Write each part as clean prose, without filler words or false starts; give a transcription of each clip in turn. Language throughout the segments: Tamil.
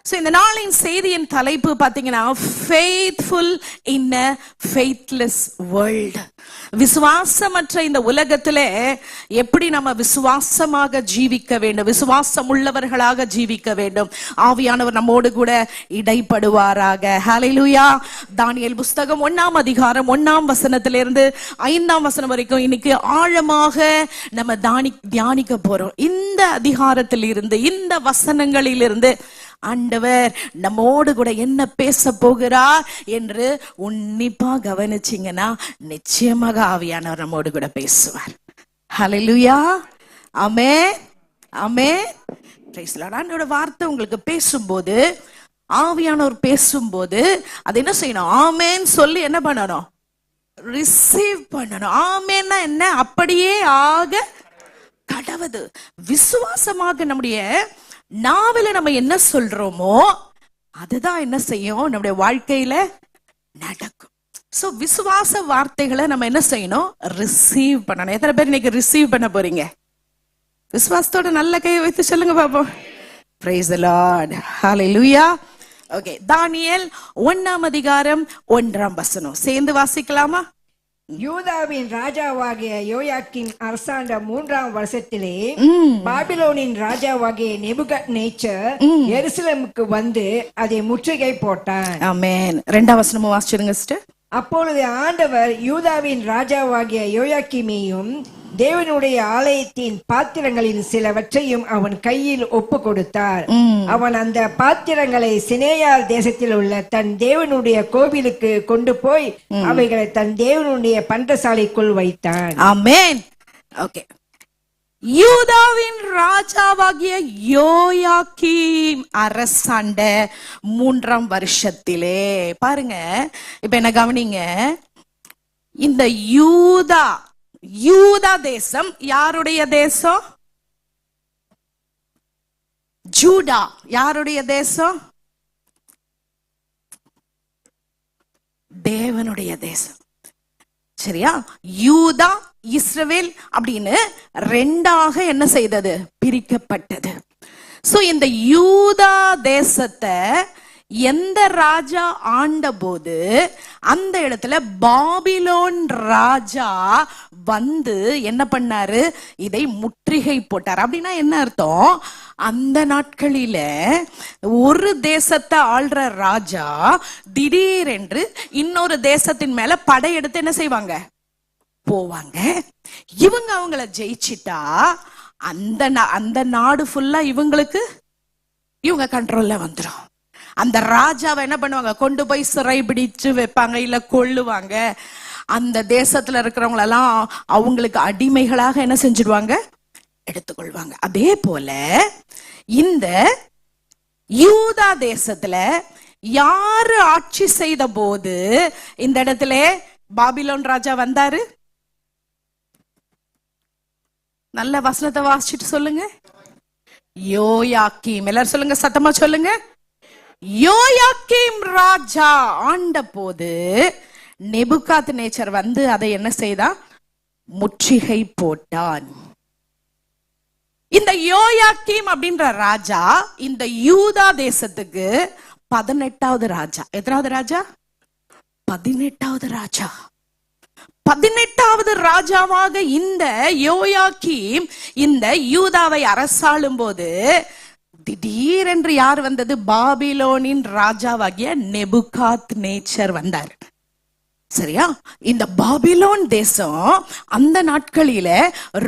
சோ இந்த நாளின் செய்தியின் தலைப்பு பாத்தீங்கன்னா faithful in a faithless world. விசுவாசமற்ற இந்த உலகத்திலே எப்படி நம்ம விசுவாசமாக ஜீவிக்க வேண்டும், விசுவாசம் உள்ளவர்களாக ஜீவிக்க வேண்டும். ஆவியானவர் நம்மோடு கூட இடைப்படுவாராக. ஹல்லேலூயா. தானியேல் புஸ்தகம் 1ஆம் அதிகாரம் 1ஆம் வசனத்திலிருந்து 5ஆம் வசனம் வரைக்கும் இன்னைக்கு ஆழமாக நம்ம தியானிக்க போறோம். இந்த அதிகாரத்தில் இருந்து, இந்த வசனங்களிலிருந்து ஆண்டவர் நம்மோடு கூட என்ன பேச போகிறார் என்று உன்னிப்பா கவனிச்சீங்கன்னா நிச்சயமாக ஆவியானவர் நம்மோடு கூட பேசுவார். Hallelujah. Amen, amen. Praise the Lord. ஆண்டவரோட வார்த்தை உங்களுக்கு பேசும்போது, ஆவியானவர் பேசும்போது அது என்ன செய்யணும்? ஆமென் சொல்லி என்ன பண்ணணும்? ரிசீவ் பண்ணணும். ஆமென்னா என்ன? அப்படியே ஆக கடவுது. விசுவாசமாக நம்முடைய நாவில நம்ம என்ன சொல்றோமோ அதுதான் என்ன செய்யும்? நம்முடைய வாழ்க்கையில நடக்கும். சோ விசுவாச வார்த்தைகளை நம்ம என்ன செய்யணும்? ரிசீவ் பண்ணணும். எத்தனை பேர் இன்னைக்கு ரிசீவ் பண்ண போறீங்க? விசுவாசத்தோட நல்ல கையை வைத்து சொல்லுங்க பாப்போம். Praise the Lord. Hallelujah. Okay, தானியேல் 1ஆம் அதிகாரம் 1ஆம் வசனம் சேர்ந்து வாசிக்கலாமா? யூதாவின் ராஜாவாகிய யோயாக்கின் அரசாண்ட 3ஆம் வருஷத்திலே பாபிலோனின் ராஜாவாகிய நேபுகத்நேச்சர் எருசலேமுக்கு வந்து அதை முற்றுகை போட்டான். ஆமென். 2ஆம் வசனமும் வாசிச்சிடுங்க சிஸ்டர். அப்பொழுது ஆண்டவர் யூதாவின் ராஜாவாகிய யோயாக்கிமையும் தேவனுடைய ஆலயத்தின் பாத்திரங்களின் சிலவற்றையும் அவன் கையில் ஒப்பு கொடுத்தார். அவன் அந்த பாத்திரங்களை சினேயார் தேசத்தில் உள்ள தன் தேவனுடைய கோவிலுக்கு கொண்டு போய் அவைகளை தன் தேவனுடைய பண்டசாலைக்குள் வைத்தான். ஆமென். ஓகே. யூதாவின் ராஜாவாகிய யோயாக்கீம் அரசாண்ட 3ஆம் வருஷத்திலே, பாருங்க இப்ப என்ன கவனிங்க, இந்த யூதா தேசம் யாருடைய தேசம்? ஜூடா யாருடைய தேசம்? தேவனுடைய தேசம். சரியா? யூதா இஸ்ரவேல் அப்படின்னு 2ஆக என்ன செய்தது? பிரிக்கப்பட்டது. சோ இந்த யூதா தேசத்தை எந்த ராஜா ஆண்ட போது அந்த இடத்துல பாபிலோன் ராஜா வந்து என்ன பண்ணாரு? இதை முற்றுகை போட்டார். அப்படின்னா என்ன அர்த்தம்? அந்த நாட்களில ஒரு தேசத்தை ஆள்ற ராஜா திடீரென்று இன்னொரு தேசத்தின் மேல படையெடுத்து என்ன செய்வாங்க? போவாங்க. இவங்க அவங்கள ஜெயிச்சிட்டா அந்த நாடு ஃபுல்லா இவங்க கண்ட்ரோல்ல வந்துடும். அந்த ராஜாவை என்ன பண்ணுவாங்க? கொண்டு போய் சிறை பிடிச்சு வைப்பாங்க, இல்ல கொல்லுவாங்க. அந்த தேசத்துல இருக்கிறவங்களெல்லாம் அவங்களுக்கு அடிமைகளாக என்ன செஞ்சிடுவாங்க? எடுத்துக்கொள்வாங்க. அதே போல இந்த யூதா தேசத்துல யாரு ஆட்சி செய்த போது இந்த இடத்துல பாபிலோன் ராஜா வந்தாரு? நல்ல வசனத்தை வாசிச்சுட்டு சொல்லுங்க. யோயாக்கீம். எல்லாரும் சொல்லுங்க, சத்தமா சொல்லுங்க. யோயாக்கீம் ராஜா ஆண்ட போது நேபுகாத்நேச்சர் வந்து அதை என்ன செய்தான்? முற்றுகை போட்டான். இந்த யோயாக்கீம் அப்படின்ற ராஜா இந்த யூதா தேசத்துக்கு 18வது ராஜா. எத்தனாவது ராஜா? 18வது ராஜா. 18வது ராஜாவாக இந்த யோயாக்கீம் இந்த யூதாவை அரசாளும் போது திடீரென்று யார் வந்தது? பாபிலோனின் ராஜாவாகிய நேபுகாத்நேச்சர் வந்தார். சரியா? இந்த பாபிலோன் தேசம் அந்த நாட்களில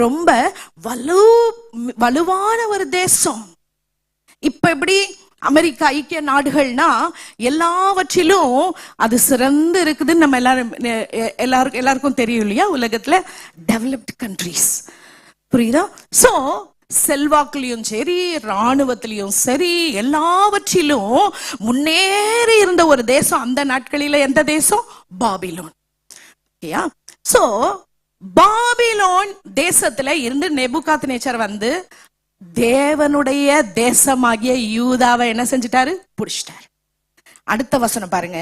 ரொம்ப வலுவான ஒரு தேசம். இப்ப எப்படி அமெரிக்கா ஐக்கிய நாடுகள்னா எல்லாவற்றிலும் அது சிறந்து இருக்குதுன்னு நம்ம எல்லாருக்கும் தெரியும் இல்லையா? உலகத்துல டெவலப்டு கண்ட்ரீஸ். புரியுதா? சோ செல்வாக்குலயும் சரி, ராணுவத்திலையும் சரி, எல்லாவற்றிலும் முன்னேறி இருந்த ஒரு தேசம் அந்த நாட்களில எந்த தேசம்? பாபிலோன். சோ பாபிலோன் தேசத்துல இருந்து நேபுகாத்நேச்சர் வந்து தேவனுடைய தேசமாகிய யூதாவை என்ன செஞ்சிட்டாரு? புடிச்சிட்டாரு. அடுத்த வசனம் பாருங்க.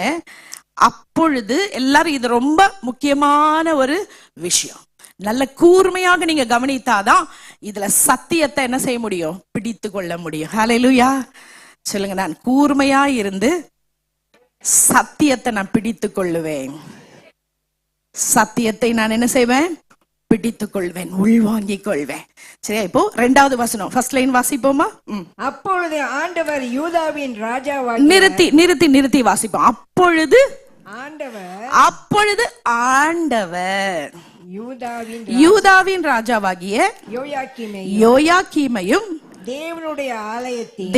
அப்பொழுது எல்லாரும், இது ரொம்ப முக்கியமான ஒரு விஷயம், நல்ல கூர்மையாக நீங்க கவனித்தாதான் இதுல சத்தியத்தை என்ன செய்ய முடியும்? பிடித்து கொள்ள முடியும். ஹல்லேலூயா. சொல்லுங்க, நான் கூர்மையா இருந்து சத்தியத்தை நான் பிடித்துக் கொள்ளுவேன். சத்தியத்தை நான் என்ன செய்வேன்? பிடித்துக் கொள்வேன், உள்வாங்கிக் கொள்வேன். சரியா? இப்போ 2வது வசனம், ஃபர்ஸ்ட் லைன் வாசிப்போமா? அப்பொழுது ஆண்டவர் யூதாவின் ராஜாவாகிய நிறுத்தி வாசிப்போம். அப்பொழுது ஆண்டவர் யூதாவின் ராஜாவாகிய யோயாக்கீமையும்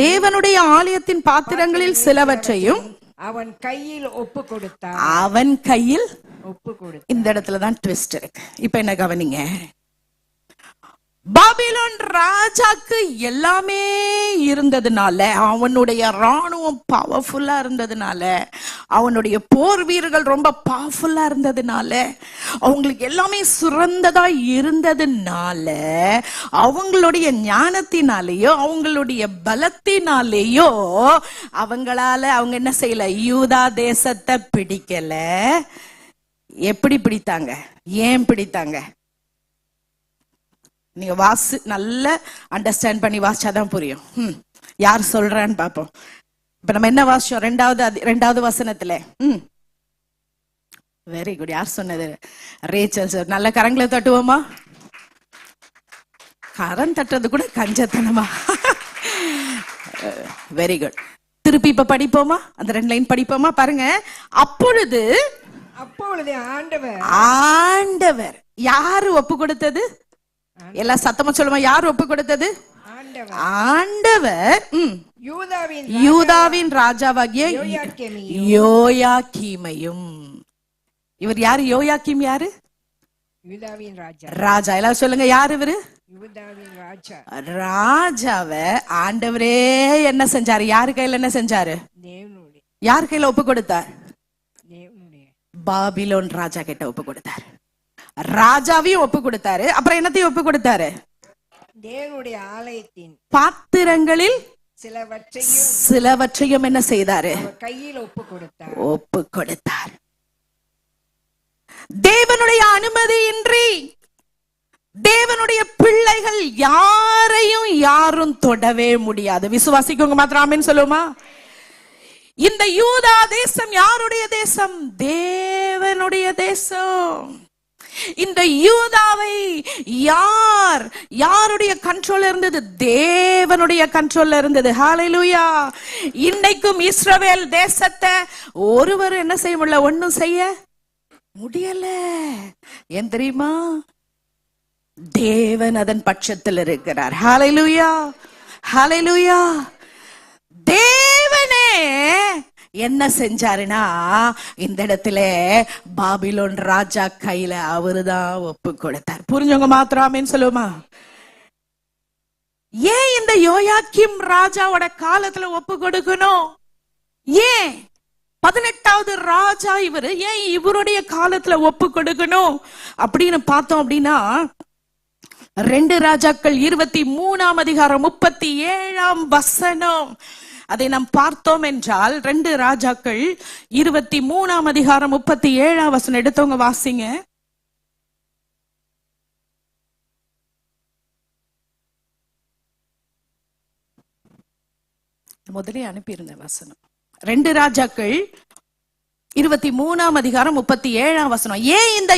தேவனுடைய ஆலயத்தின் பாத்திரங்களில் சிலவற்றையும் அவன் கையில் ஒப்பு கொடுத்தார். இந்த இடத்துலதான் ட்விஸ்ட் இருக்கு. இப்ப என்ன கவனிங்க, பாபிலோன் ராஜாக்கு எல்லாமே இருந்ததுனால, அவனுடைய ராணுவம் பவர்ஃபுல்லா இருந்ததுனால, அவனுடைய போர் வீரர்கள் ரொம்ப பவர்ஃபுல்லா இருந்ததுனால, அவங்களுக்கு எல்லாமே சிறந்ததா இருந்ததுனால, அவங்களுடைய ஞானத்தினாலேயோ அவங்களுடைய பலத்தினாலேயோ அவங்க என்ன செய்யல? யூதா தேசத்தை பிடிக்கல. எப்படி பிடித்தாங்க? ஏன் பிடித்தாங்க? நீங்க நல்ல அண்டர்ஸ்டாண்ட் பண்ணி வாசிச்சாதான் புரியும். யார் சொல்றான்னு பாப்போம். இப்ப நம்ம என்ன வாசிச்சோம்? 2வது வசனத்துல. Very good. யார் சொன்னது? Rachel sir. நல்ல கரங்களை தட்டுவோமா? கரம் தட்டுறது கூட கஞ்சத்தனமா? Very good. திருப்பி இப்ப படிப்போமா? அந்த 2 லைன் படிப்போமா? பாருங்க. அப்பொழுது ஆண்டவர் யாரு ஒப்பு கொடுத்தது? எல்லாம் சத்தமா சொல்லுமா, யார் ஒப்பு கொடுத்தது? ஆண்டவர் யூதாவின் ராஜாவாகிய யோயாக்கீமையும். இவர் யாரு? யோயாக்கீம் யாரு? ராஜா. எல்லாரும் சொல்லுங்க, யாரு இவரு? ராஜாவை ஆண்டவரே என்ன செஞ்சாரு? யாரு கையில என்ன செஞ்சாரு? யார் கையில ஒப்பு கொடுத்தார்? பாபிலோன் ராஜா கிட்ட ஒப்பு கொடுத்தாரு. ராஜாவையும் ஒப்பு கொடுத்தாரு. அப்புறம் என்னத்தையும் ஒப்பு கொடுத்தாரு? தேவனுடைய ஆலயத்தின் பாத்திரங்களில் சிலவற்றையும் என்ன செய்தாரு? கையில் ஒப்பு கொடுத்தார். தேவனுடைய அனுமதியின்றி தேவனுடைய பிள்ளைகள் யாரும் தொடவே முடியாது. விசுவாசிக்கவங்க மாத்திரம் ஆமென் சொல்லுமா? இந்த யூதா தேசம் யாருடைய தேசம்? தேவனுடைய தேசம். இந்த யூதாவை யாருடைய கண்ட்ரோல்ல இருந்தது? தேவனுடைய கண்ட்ரோல்ல இருந்தது. ஹalleluya. இன்னைக்கும் இஸ்ரவேல் தேசத்தை ஒருவர் என்ன செய்ய முடியல? ஒண்ணும் செய்ய முடியல. ஏன் தெரியுமா? தேவன் அதன் பட்சத்தில் இருக்கிறார். ஹalleluya, ஹalleluya. தேவனே என்ன செஞ்சாருன்னா, இந்த இடத்துல பாபிலோன் ராஜா கையில அவருதான் ஒப்பு கொடுத்தார். புரிஞ்சவங்க மாத்திராமேன்னு சொல்லுமா? ஏன் இந்த யோயாக்கீம் ராஜாவோட காலத்துல ஒப்பு கொடுக்கணும்? ஏன் 18வது ராஜா இவரு, ஏன் இவருடைய காலத்துல ஒப்பு கொடுக்கணும் அப்படின்னு பார்த்தோம் அப்படின்னா, 2 ராஜாக்கள் 23ஆம் அதிகாரம் 37ஆம் வசனம் அதை நாம் பார்த்தோம் என்றால், 2 ராஜாக்கள் 23ஆம் அதிகாரம் 37ஆம் வசனம் எடுத்தவங்க வாசிங்க. முதலே அனுப்பியிருந்த வசனம் 2 ராஜாக்கள் 23ஆம் அதிகாரம் 37ஆம் வசனம். ஏன் இந்த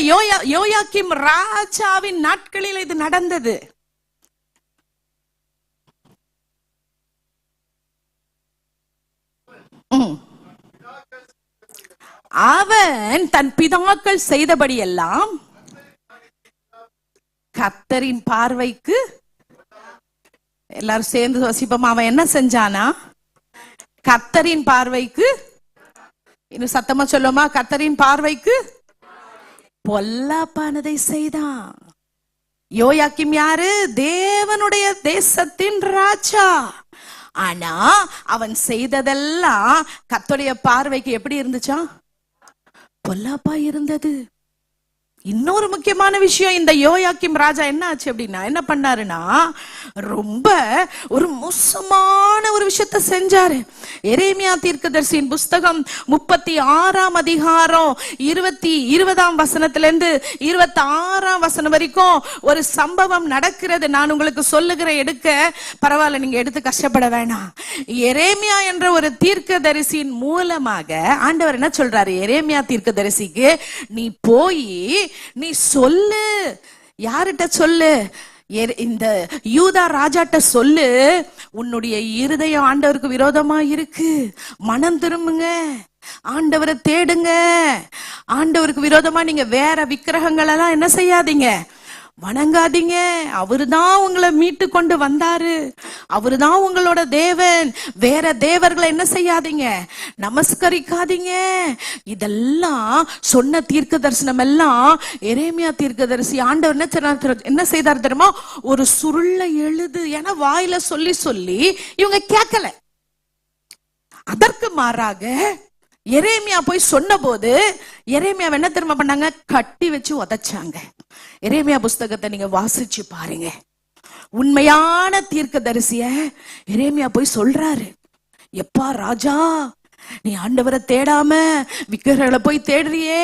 யோயாக்கீம் ராஜாவின் நாட்களில் இது நடந்தது? அவன் தன் பிதாக்கள் செய்தபடி எல்லாம் கர்த்தரின் பார்வைக்கு, எல்லாரும் சேர்ந்து வசிப்போம். அவன் என்ன செஞ்சானா? கர்த்தரின் பார்வைக்கு, இன்னும் சத்தமா சொல்லுமா, கர்த்தரின் பார்வைக்கு பொல்லாப்பானதை செய்தான். யோயாக்கீம் யாரு? தேவனுடைய தேசத்தின் ராஜா. ஆனா அவன் செய்ததெல்லாம் கர்த்தருடைய பார்வைக்கு எப்படி இருந்துச்சா? பொல்லாப்பா இருந்தது. இன்னொரு முக்கியமான விஷயம், இந்த யோயாக்கிம் ராஜா என்ன ஆச்சு அப்படின்னா, என்ன பண்ணாருன்னா, ரொம்ப ஒரு மோசமான ஒரு விஷயத்தை செஞ்சாரு. எரேமியா தீர்க்கதரிசியின் புஸ்தகம் 36ஆம் அதிகாரம் 20ஆம் வசனத்திலிருந்து 26ஆம் வசனம் வரைக்கும் ஒரு சம்பவம் நடக்கிறது. நான் உங்களுக்கு சொல்லுகிறேன், எடுக்க பரவாயில்ல, நீங்க எடுத்து கஷ்டப்பட வேணாம். எரேமியா என்ற ஒரு தீர்க்கதரிசியின் மூலமாக ஆண்டவர் என்ன சொல்றாரு, எரேமியா தீர்க்கதரிசிக்கு, நீ போய் நீ சொல்லு. யார்கிட்ட சொல்லு? இந்த யூதா ராஜாட்ட சொல்லு, உன்னுடைய இருதயம் ஆண்டவருக்கு விரோதமா இருக்கு, மனம் திரும்புங்க, ஆண்டவரை தேடுங்க, ஆண்டவருக்கு விரோதமா நீங்க வேற விக்கிரகங்கள் எல்லாம் என்ன செய்யாதீங்க, வணங்காதீங்க. அவருதான் உங்களை மீட்டு கொண்டு வந்தாரு, அவருதான் உங்களோட தேவன். வேற தேவர்களை என்ன செய்யாதீங்க, நமஸ்கரிக்காதீங்க. இதெல்லாம் சொன்ன தீர்க்க தரிசனம் எல்லாம் எரேமியா தீர்க்கதரிசி ஆண்டவர் என்ன செய்தார் தெரியுமா, ஒரு சுருள எழுது. ஏன்னா வாயில சொல்லி சொல்லி இவங்க கேட்கல. அதற்கு மாறாக எரேமியா போய் சொன்ன போது எரேமியா என்ன திரும்ப பண்ணாங்க, கட்டி வச்சு உதைச்சாங்க. எரேமியா புஸ்தகத்தை நீங்க வாசிச்சு பாருங்க. உண்மையான தீர்க்கதரிசிய எரேமியா போய் சொல்றாரு, எப்பா ராஜா, நீ ஆண்டவரை தேடாம விக்கிரகளை போய் தேடுறியே,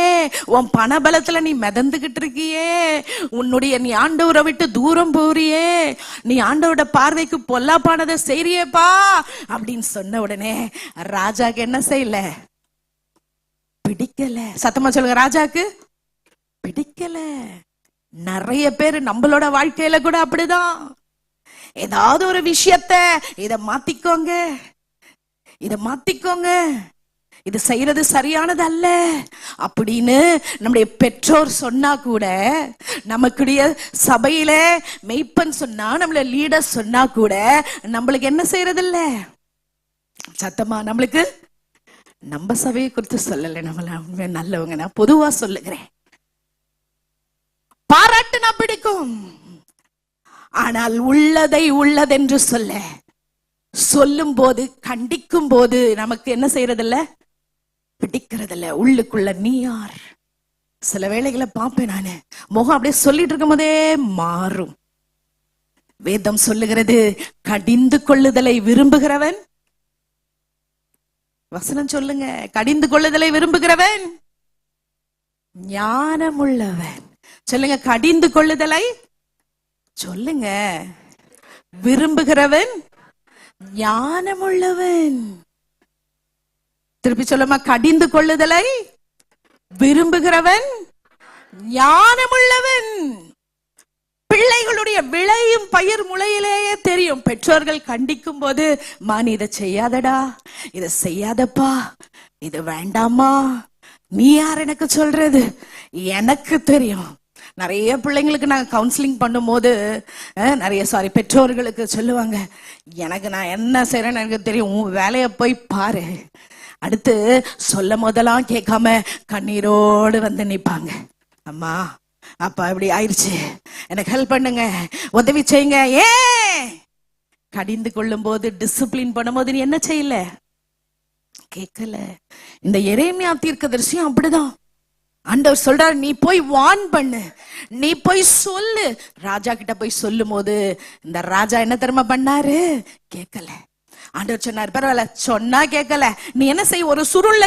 உன் பண பலத்துல நீ மிதந்துகிட்டு இருக்கியே, நீ ஆண்டவரை விட்டு தூரம் போறியே, நீ ஆண்டவரோட பார்வைக்கு பொல்லாப்பானதை செய்றியேப்பா அப்படின்னு சொன்ன உடனே ராஜாக்கு என்ன செய்யல, பிடிக்கல. சத்தமா சொல்லுங்க, ராஜாக்கு பிடிக்கல. நிறைய பேர் நம்மளோட வாழ்க்கையில கூட அப்படிதான். ஏதாவது ஒரு விஷயத்தை இத மாத்திக்கோங்க, இத மாத்திக்கோங்க, இது செய்யறது சரியானது அல்ல அப்படின்னு நம்முடைய பெற்றோர் சொன்னா கூட, நமக்குடைய சபையில மெய்ப்பன் சொன்னா, நம்மள லீடர் சொன்னா கூட நம்மளுக்கு என்ன செய்யறது இல்ல. சத்தமா, நம்மளுக்கு, நம்ம சபையை குறித்து சொல்லல, நம்மள நல்லவங்க, நான் பொதுவா சொல்லுகிறேன். பாராட்டுனா பிடிக்கும், ஆனால் உள்ளதை உள்ளதென்று சொல்லும் போது, கண்டிக்கும் போது நமக்கு என்ன செய்யறதில்ல, பிடிக்கிறதில்ல. உள்ளுக்குள்ள நீ யார்? சில வேளைகளை பார்ப்பேன் நானு, முகம் அப்படியே சொல்லிட்டு இருக்கும் போதே மாறும். வேதம் சொல்லுகிறது, கடிந்து கொள்ளுதலை விரும்புகிறவன், வசனம் சொல்லுங்க, கடிந்து கொள்ளுதலை விரும்புகிறவன் ஞானமுள்ளவன். சொல்லுங்க, கடிந்து கொள்ளுதலை சொல்லுங்க, விரும்புகிறவன் ஞானமுள்ளவன். திருப்பி சொல்லுமா, கடிந்து கொள்ளுதலை விரும்புகிறவன் ஞானமுள்ளவன். பிள்ளைகளுடைய விளையும் பயிர் முளையிலேயே தெரியும். பெற்றோர்கள் கண்டிக்கும் போது, நீ இதை செய்யாதடா, இதை செய்யாதப்பா, இது வேண்டாமா, நீ யார் எனக்கு சொல்றது, எனக்கு தெரியும். நிறைய பிள்ளைங்களுக்கு நாங்க கவுன்சிலிங் பண்ணும் போது பெற்றோர்களுக்கு சொல்லுவாங்க, எனக்கு நான் என்ன செய்யறேன்னு எனக்கு தெரியும், உன் வேலையை போய் பாரு. அடுத்து சொல்ல போதெல்லாம் கேட்காம கண்ணீரோடு வந்து நிப்பாங்க, அம்மா அப்பா இப்படி ஆயிடுச்சு, எனக்கு ஹெல்ப் பண்ணுங்க, உதவி செய்யுங்க. கடிந்து கொள்ளும் போது, டிசிப்ளின் பண்ணும் போது நீ என்ன செய்யல, கேட்கல. இந்த எரேமியா தீர்க்கதரிசியும் அப்படிதான். ஆண்டவர் சொல்றாரு, நீ போய் வார்ன் பண்ணு, நீ போய் சொல்லு. ராஜா கிட்ட போய் சொல்லும் போது இந்த ராஜா என்ன தெரியுமா பண்ணாரு, கேட்கல. ஆண்டவர் சொன்னார், பரவாயில்ல, சொன்னா கேட்கல, நீ என்ன செய், ஒரு சுருள்ல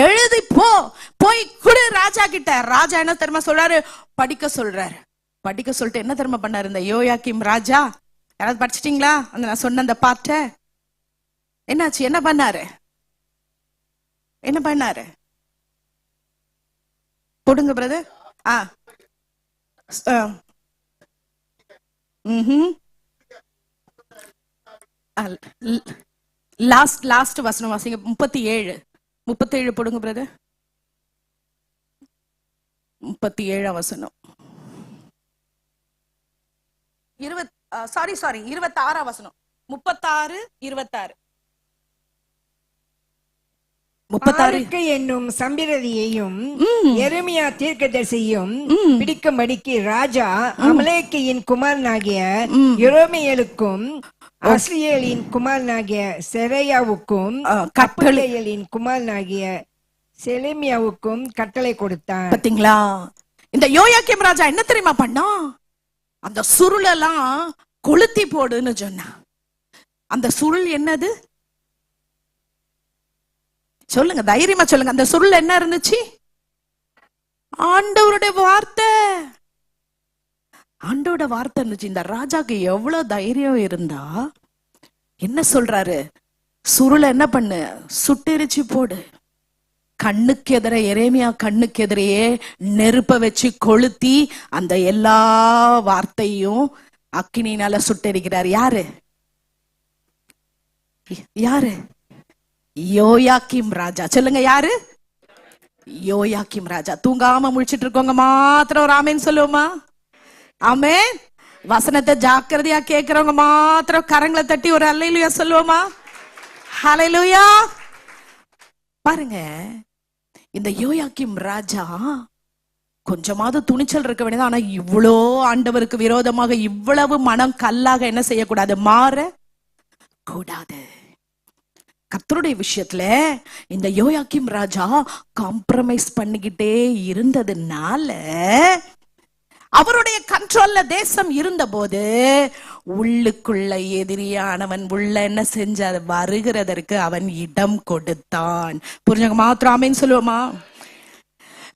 எழுதி போய் குடு ராஜா கிட்ட. ராஜா என்ன தெரியுமா சொல்றாரு, படிக்க சொல்றாரு. படிக்க சொல்லிட்டு என்ன தெரியுமா பண்ணாரு இந்த யோயாக்கிம் ராஜா? யாராவது படிச்சிட்டீங்களா அந்த நான் சொன்ன அந்த பாட்டை? என்னாச்சு, என்ன பண்ணாரு, என்ன பண்ணாரு? போடுங்க பிரதர். லாஸ்ட் வசனம் வாசிங்க, 37 போடுங்க பிரதர். 37 வசனம், 26 வசனம், 36 26 36 என்னும் சம்பிரதியையும் எரேமியா தீர்க்கதரிசியையும் பிடிக்கும்படிக்கு ராஜா அமலேக்கியின் குமாரனாகிய யெரொமெயேலுக்கும் அஸ்லியேலின் குமாரனாகிய செராயாவுக்கும் கப்பலியலின் குமாரனாகிய செலேமியாவுக்கும் கட்டளை கொடுத்தான். பாத்தீங்களா, இந்த யோயாக்கீம் ராஜா என்ன தெரியுமா பண்ணா? அந்த சுருளெல்லாம் கொளுத்தி போடுன்னு சொன்னா. அந்த சுருள் என்னது சொல்லுங்க, தைரியமா சொல்லுங்க. அந்த சுருள் என்ன இருந்துச்சு? ஆண்டவருடைய வார்த்தை. ஆண்டோட வார்த்தை இருந்துச்சு. இந்த ராஜாக்கு எவ்வளவு தைரியம் இருந்தா என்ன சொல்றாரு? சுருளை என்ன பண்ணு, சுட்டெரிச்சு போடு. கண்ணுக்கு எதிர, எரேமியா கண்ணுக்கு எதிரையே நெருப்ப வச்சு கொளுத்தி அந்த எல்லா வார்த்தையும் அக்கினினால சுட்டெரிக்கிறார். யாரு? யாரு? யோயாக்கீம் ராஜா. சொல்லுங்க, யாரு? யோயாக்கீம் ராஜா. தூங்காம முழிச்சிட்டு இருக்கவங்க மாத்திரம் ஒரு ஆமேன் சொல்லுவோமா? ஆமென். வசனத்தை ஜாக்கிரதையா கேட்கிறவங்க மாத்திரம் கரங்களை தட்டி ஒரு அல்லேலூயா சொல்லுவோமா? ஹல்லேலூயா. பாருங்க, இந்த யோயாக்கீம் ராஜா கொஞ்சமாவது துணிச்சல் இருக்க வேண்டியது. ஆனா இவ்வளோ ஆண்டவருக்கு விரோதமாக இவ்வளவு மனம் கல்லாக என்ன செய்யக்கூடாது? மாற கூடாது. கர்த்தருடைய விஷயத்துல இந்த யோயாக்கீம் ராஜா காம்ப்ரமைஸ் பண்ணிக்கிட்டே இருந்ததுனால, அவருடைய கண்ட்ரோல்ல தேசம் இருந்த போது உள்ளுக்குள்ள எதிரியானவன் உள்ள என்ன செஞ்ச வருகிறதற்கு அவன் இடம் கொடுத்தான். புரிஞ்சவங்க மாத்திரம் ஆமென் சொல்லுவோமா?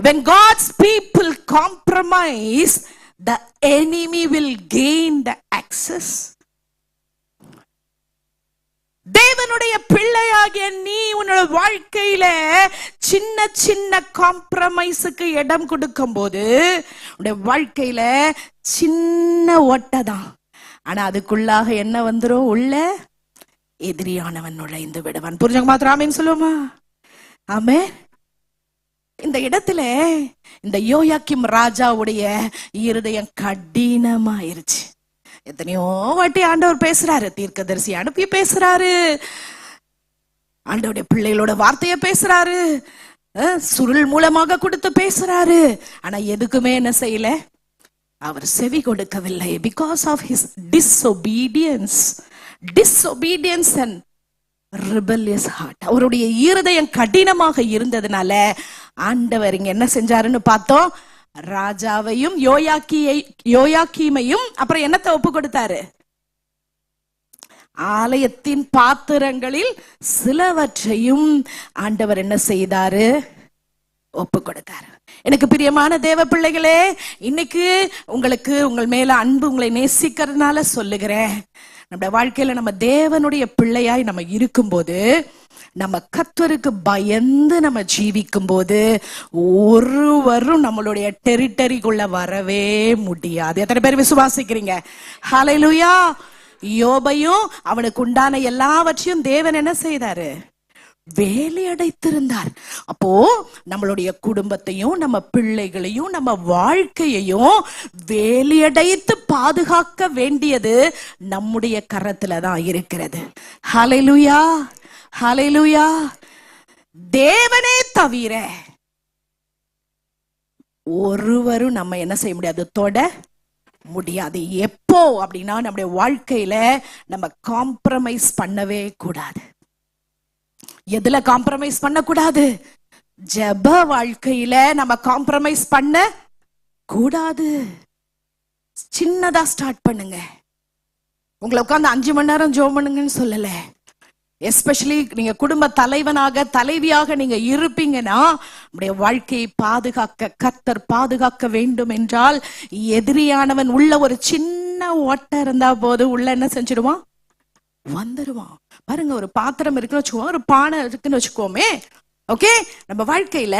When God's people compromise, the enemy will gain the access. தேவனுடைய பிள்ளையாகிய நீ உன்னோட வாழ்க்கையில சின்ன சின்ன காம்ப்ரமைஸுக்கு இடம் கொடுக்கும் போது உன்னுடைய வாழ்க்கையில சின்ன ஓட்டதான், ஆனா அதுக்குள்ளாக என்ன வந்துரும்? உள்ள எதிரியானவன் நுழைந்து விடுவான். புரிஞ்சவங்க மாத்திரம் ஆமென் சொல்லுவோமா? ஆமென். இந்த இடத்துல இந்த யோயாக்கீம் ராஜாவுடைய இருதயம் கடினமாயிருச்சு. எத்தனையோ வாட்டி ஆண்டவர் பேசுறாரு, தீர்க்கதரிசி அனுப்பி பேசுறாரு, ஆண்டவருடைய பிள்ளைகளோட வார்த்தைய பேசுறாரு, சுருள் மூலமாக கொடுத்து பேசுறாரு. ஆனா எதுக்குமே என்ன செய்யல? அவர் செவி கொடுக்கவில்லை. Because of his disobedience and rebellious heart. அவருடைய இருதயம் கடினமாக இருந்ததுனால ஆண்டவர் இங்க என்ன செஞ்சாருன்னு பார்த்தோம்? ராஜாவையும் யோயாக்கீமையும் அப்புறம் என்னத்தை ஒப்பு கொடுத்தாரு? ஆலயத்தின் பாத்திரங்களில் சிலவற்றையும் ஆண்டவர் என்ன செய்தாரு? ஒப்பு கொடுத்தாரு. எனக்கு பிரியமான தேவ பிள்ளைகளே, இன்னைக்கு உங்களுக்கு உங்கள் மேல அன்பு, உங்களை நேசிக்கிறதுனால சொல்லுகிறேன், நம்ம வாழ்க்கையில நம்ம தேவனுடைய பிள்ளையாய் நம்ம இருக்கும்போது, நம்ம கர்த்தருக்கு பயந்து நம்ம ஜீவிக்கும் போது ஒருவரும் நம்மளுடைய டெரிட்டரிக்குள்ள வரவே முடியாது. எத்தனை பேர் விசுவாசிக்கிறீங்க? ஹல்லேலூயா. யோபையும் அவனுக்கு உண்டான எல்லாவற்றையும் தேவன் என்ன செய்தாரு? வேலையடைத்திருந்தார். அப்போ நம்மளுடைய குடும்பத்தையும் நம்ம பிள்ளைகளையும் நம்ம வாழ்க்கையையும் வேலையடைத்து பாதுகாக்க வேண்டியது நம்முடைய கரத்துல தான் இருக்கிறது. ஹல்லேலூயா, ஹல்லேலூயா. தேவனே தவிர ஒருவரும் நம்ம என்ன செய்ய முடியாது? தொட முடியாது. எப்போ அப்படின்னா நம்முடைய வாழ்க்கையில நம்ம காம்ப்ரமைஸ் பண்ணவே கூடாது. எதுல காம்ப்ரமைஸ் பண்ண கூடாது? ஜெப வாழ்க்கையில நம்ம காம்ப்ரமைஸ் பண்ண கூடாது. சின்னதா ஸ்டார்ட் பண்ணுங்க. உங்களை உட்கார்ந்து 5 மணி நேரம் ஜெபம் பண்ணுங்கன்னு சொல்லல. எஸ்பெஷலி நீங்க குடும்ப தலைவனாக தலைவியாக நீங்க இருப்பீங்கன்னா, உங்களுடைய வாழ்க்கையை பாதுகாக்க கர்த்தர் பாதுகாக்க வேண்டும் என்றால், எதிரியானவன் உள்ள ஒரு சின்ன ஓட்டை இருந்தா போது உள்ள என்ன செஞ்சிடுவான்? வந்துடுவான். பாருங்க, ஒரு பாத்திரம் இருக்குன்னு வச்சுக்கோங்க, ஒரு பானை இருக்குன்னு வச்சுக்கோமே. ஓகே, நம்ம வாழ்க்கையில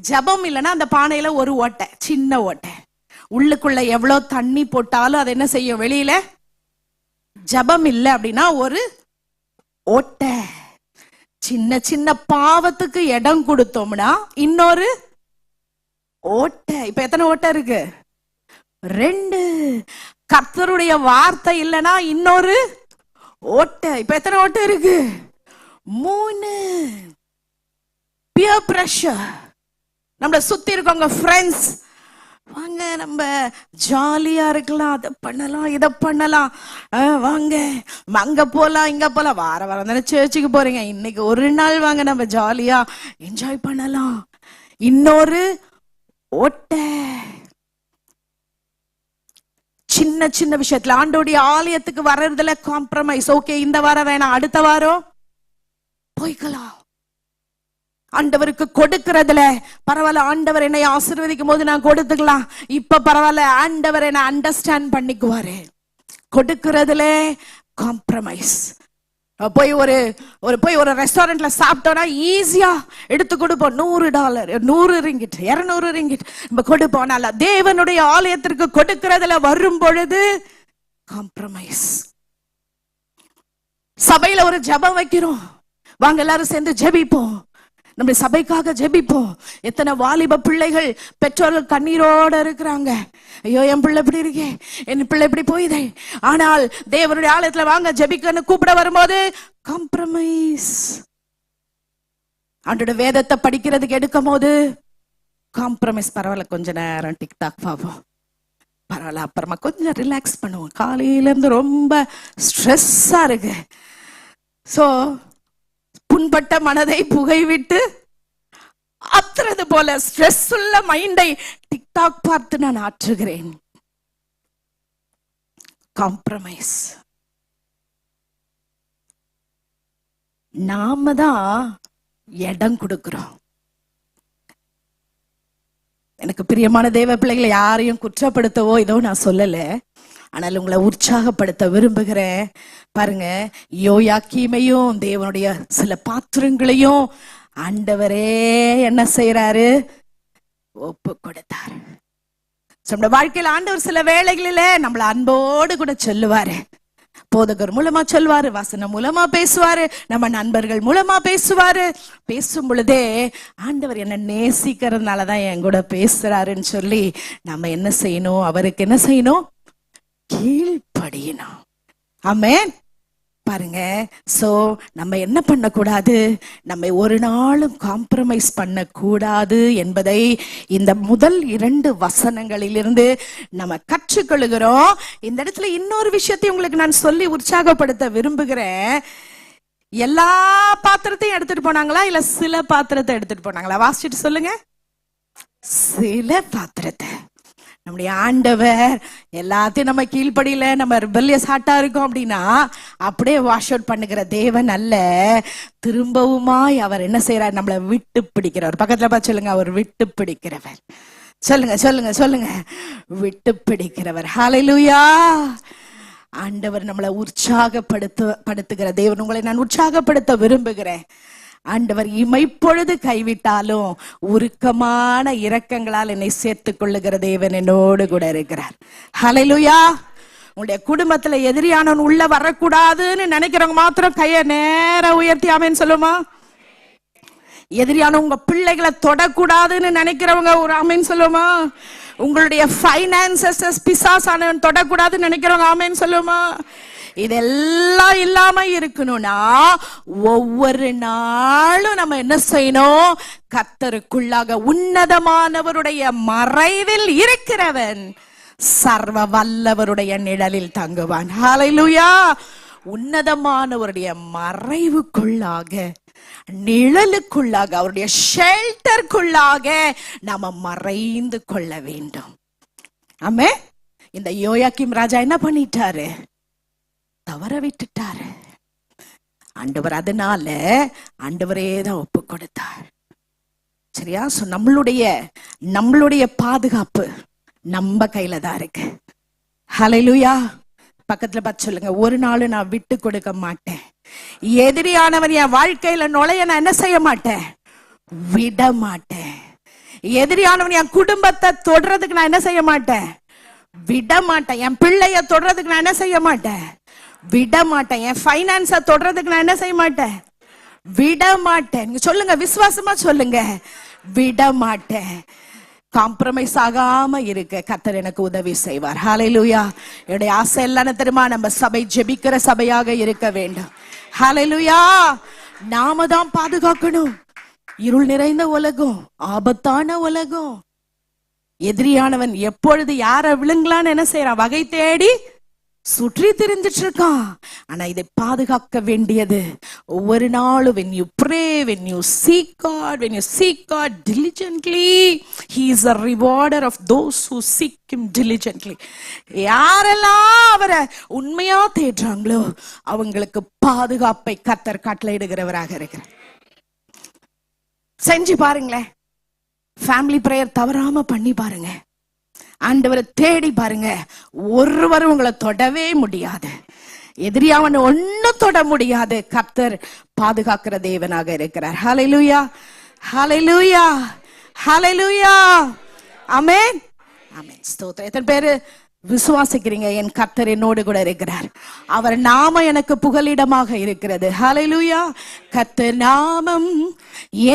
ஜபம் இல்லைன்னா அந்த பானையில ஒரு ஓட்டை, சின்ன ஓட்டை. உள்ளுக்குள்ள எவ்வளவு தண்ணி போட்டாலும் அது என்ன செய்யும்? வெளியில. ஜபம் இல்லை அப்படின்னா ஒரு ஓட்டை. சின்ன சின்ன பாவத்துக்கு இடம் கொடுத்தோம்னா இன்னொரு ஓட்டை. இப்ப எத்தனை ஓட்டை இருக்கு? 2. கர்த்தருடைய வார்த்தை இல்லைன்னா இன்னொரு ஓட்டை. இப்ப எத்தனை ஓட்டை இருக்கு? 3. Peer pressure. நம்மள சுத்தி இருக்கவங்க ஃப்ரெண்ட்ஸ், வாங்க நம்ம ஜாலியா இருக்கலாம், அதை பண்ணலாம் இதை பண்ணலாம், வாங்க அங்க போலாம் இங்க போலாம், வார வாரம் தானே சர்ச்சுக்கு போறீங்க, இன்னைக்கு ஒரு நாள் வாங்க நம்ம ஜாலியா என்ஜாய் பண்ணலாம். இன்னொரு ஓட்டை. சின்ன சின்ன விஷயத்துல ஆண்டோடைய ஆலயத்துக்கு வர்றதுல காம்ப்ரமைஸ். ஓகே, இந்த வாரம் வேணாம், அடுத்த வாரம் போய்க்கலாம். ஆண்டவருக்கு கொடுக்கறதுல பரவாயில்ல, ஆண்டவர் என்னை ஆசீர்வதிக்கும் போது நான் கொடுத்துக்கலாம், இப்ப பரவாயில்ல, ஆண்டவர் என்ன அண்டர்ஸ்டாண்ட் பண்ணிக்குவாரு. கொடுக்கறதுல காம்ப்ரமைஸ். போய் ஒரு ரெஸ்டாரண்ட்ல சாப்பிட்டோம்னா ஈஸியா எடுத்து கொடுப்போம். $100, 100 ரிங்கிட், 200 ரிங்கிட் நம்ம கொடுப்போம். நல்லா தேவனுடைய ஆலயத்திற்கு கொடுக்கறதுல வரும் பொழுது காம்ப்ரமைஸ். சபையில ஒரு ஜெபம் வைக்கிறோம், வாங்க எல்லாரும் சேர்ந்து ஜெபிப்போம், நம்ம சபைக்காக ஜெபிப்போம். எத்தனை வாலிப பிள்ளைகள் பெற்றோர்கள் கண்ணீரோட இருக்கிறாங்க. ஐயோ, என் பிள்ளை இப்படி இருக்கே, என் பிள்ளை இப்படி போயுதே. ஆனால் தேவனுடைய ஆலயத்துல வாங்க ஜெபிக்கன்னு கூப்பிட வரும்போது காம்ப்ரமைஸ். ஆண்டோட வேதத்தை படிக்கிறதுக்கு எடுக்கும் போது காம்ப்ரமைஸ். பரவாயில்ல, கொஞ்ச நேரம் டிக்டாக் பார்ப்போம், பரவாயில்ல, அப்புறமா கொஞ்சம் ரிலாக்ஸ் பண்ணுவோம், காலையில இருந்து ரொம்ப ஸ்ட்ரெஸ்ஸா இருக்கு. சோ புண்பட்ட மனதை புகைவிட்டு அத்துறது போல ஸ்ட்ரெஸ் உள்ள மைண்டை டிக்டாக் பார்த்து நான் ஆற்றுகிறேன். காம்ப்ரமைஸ். நாம தான் இடம் கொடுக்கிறோம். எனக்கு பிரியமான தேவ பிள்ளைகளை யாரையும் குற்றப்படுத்தவோ இதோ நான் சொல்லல, ஆனால் உங்களை உற்சாகப்படுத்த விரும்புகிறேன். பாருங்க, யோயாக்கீமையும் தேவனுடைய சில பாத்திரங்களையும் ஆண்டவரே என்ன செய்யறாரு, ஒப்பு கொடுத்தாரு. நம்ம வாழ்க்கையில ஆண்டவர் சில வேளைகளில நம்மள அன்போடு கூட சொல்லுவாரு. போதகர் மூலமா சொல்வாரு, வசனம் மூலமா பேசுவாரு, நம்ம நண்பர்கள் மூலமா பேசுவாரு. பேசும் பொழுதே ஆண்டவர் என்ன நேசிக்கிறதுனாலதான் என் கூட பேசுறாருன்னு சொல்லி நம்ம என்ன செய்யணும், அவருக்கு என்ன செய்யணும், கீழ்ப்படியணும். ஆமென். பாருங்க, சோ நம்ம என்ன பண்ணக்கூடாது, நம்ம ஒரு நாளும் காம்ப்ரமைஸ் பண்ணக்கூடாது என்பதை இந்த முதல் 2 வசனங்களிலிருந்து நம்ம கற்றுக்கொள்கிறோம். இந்த இடத்துல இன்னொரு விஷயத்தையும் உங்களுக்கு நான் சொல்லி உற்சாகப்படுத்த விரும்புகிறேன். எல்லா பாத்திரத்தையும் எடுத்துட்டு போனாங்களா, இல்ல சில பாத்திரத்தை எடுத்துட்டு போனாங்களா? வாசிச்சுட்டு சொல்லுங்க. சில பாத்திரத்தை. நம்முடைய ஆண்டவர் எல்லாத்தையும் நம்ம கீழ்ப்படியில நம்ம ரிபெல்லியஸ் ஹார்ட்டா இருக்கோம் அப்படின்னா அப்படியே வாஷ் அவுட் பண்ணுகிற தேவன் அல்ல, திரும்பவுமாய் அவர் என்ன செய்யறார், நம்மளை விட்டு பிடிக்கிறவர். பக்கத்துல பார்த்து சொல்லுங்க, அவர் விட்டு பிடிக்கிறவர். சொல்லுங்க சொல்லுங்க சொல்லுங்க, விட்டு பிடிக்கிறவர். ஹல்லேலூயா. ஆண்டவர் நம்மளை உற்சாகப்படுத்துகிற தேவன். உங்களை நான் உற்சாகப்படுத்த விரும்புகிறேன். ஆண்டவர் இமைப்பொழுது கைவிட்டாலும் உருக்கமான இரக்கங்களால் என்னை சேர்த்துக் கொள்ளுகிற தேவன் என்னோடு கூட இருக்கிறார். ஹல்லேலூயா. உங்களுடைய குடும்பத்துல எதிரியானவன் உள்ள வரக்கூடாதுன்னு நினைக்கிறவங்க மாத்திரம் கைய நேர உயர்த்தி ஆமென் சொல்லுமா. எதிரியான உங்க பிள்ளைகளை தொடக்கூடாதுன்னு நினைக்கிறவங்க ஒரு ஆமென் சொல்லுமா. உங்களுடைய பைனான்சஸ் பிசாசானவன் தொடக்கூடாதுன்னு நினைக்கிறவங்க ஆமென் சொல்லுமா. இதெல்லாம் இல்லாம இருக்கணும்னா ஒவ்வொரு நாளும் நம்ம என்ன செய்யணும், கர்த்தருக்குள்ளாக உன்னதமானவருடைய மறைவில் இருக்கிறவன் சர்வ வல்லவருடைய நிழலில் தங்குவான். ஹல்லேலூயா. உன்னதமானவருடைய மறைவுக்குள்ளாக, நிழலுக்குள்ளாக, அவருடைய ஷெல்டருக்குள்ளாக நாம மறைந்து கொள்ள வேண்டும். ஆமே. இந்த யோயாக்கீம் ராஜா என்ன பண்ணிட்டாரு, தவற விட்டுட்டாரு. ஆண்டவர் அதனால ஆண்டவரே தான் ஒப்பு கொடுத்தார். சரியா? நம்மளுடைய பாதுகாப்பு நம்ம கையில தான் இருக்கு. ஹல்லேலூயா. பக்கத்துல பார்த்து சொல்லுங்க, ஒரு நாள் நான் விட்டு கொடுக்க மாட்டேன். எதிரியானவன் என் வாழ்க்கையில நுழைய நான் என்ன செய்ய மாட்டேன், விட மாட்டேன். எதிரியானவன் என் குடும்பத்தை தொடறதுக்கு நான் என்ன செய்ய மாட்டேன், விட மாட்டேன். என் பிள்ளைய தொடறதுக்கு நான் என்ன செய்ய மாட்டேன், விட மாட்டேன். என் பைனான்ஸ தொடறதுக்கு நான் என்ன செய்ய மாட்டேன், விட மாட்டேன். நீங்க சொல்லுங்க, விசுவாசமா சொல்லுங்க, விட மாட்டேன். காம்ப்ரமைஸ் ஆகாம இருக்க கர்த்தர் எனக்கு உதவி செய்வார். ஹல்லேலூயா. என்னுடைய ஆசை எல்லாம் தெரியுமா, நம்ம சபை ஜெபிக்கிற சபையாக இருக்க வேண்டும். ஹல்லேலூயா. நாம தான் பாதுகாக்கணும். இருள் நிறைந்த உலகம், ஆபத்தான உலகம். எதிரியானவன் எப்பொழுது யார விழுங்கலான்னு என்ன செய்யறான், வகை தேடி சுற்றி திரிஞ்சிட்டு இருக்கான். ஆனா இதை பாதுகாக்க வேண்டியது ஒவ்வொரு நாளும். when you pray, when you seek God diligently, he is a rewarder of those who seek him diligently. யாரெல்லாம் அவரை உண்மையா தேடுறாங்களோ அவங்களுக்கு பாதுகாப்பை கர்த்தர் கட்டளையிடுகிறவராக இருக்கிறார். செஞ்சு பாருங்களேன். ஃபேமிலி பிரேயர் தவறாம பண்ணி பாருங்க. ஆண்டவரை தேடி பாருங்க. ஒருவரும் உங்களை தொடவே முடியாது. எதிரியாவன் ஒன்னும் தொட முடியாது. கர்த்தர் பாதுகாக்கிற தேவனாக இருக்கிறார். ஹல்லேலூயா, ஹல்லேலூயா, ஹல்லேலூயா. ஆமென், ஆமென். ஸ்தோத்திரம். எத்தனை பேரு விசுவாசிக்கிறீங்க என் கர்த்தர் என்னோடு கூட இருக்கிறார், அவர் நாமம் எனக்கு புகலிடமாக இருக்கிறது? ஹல்லேலூயா. கர்த்தர் நாமம்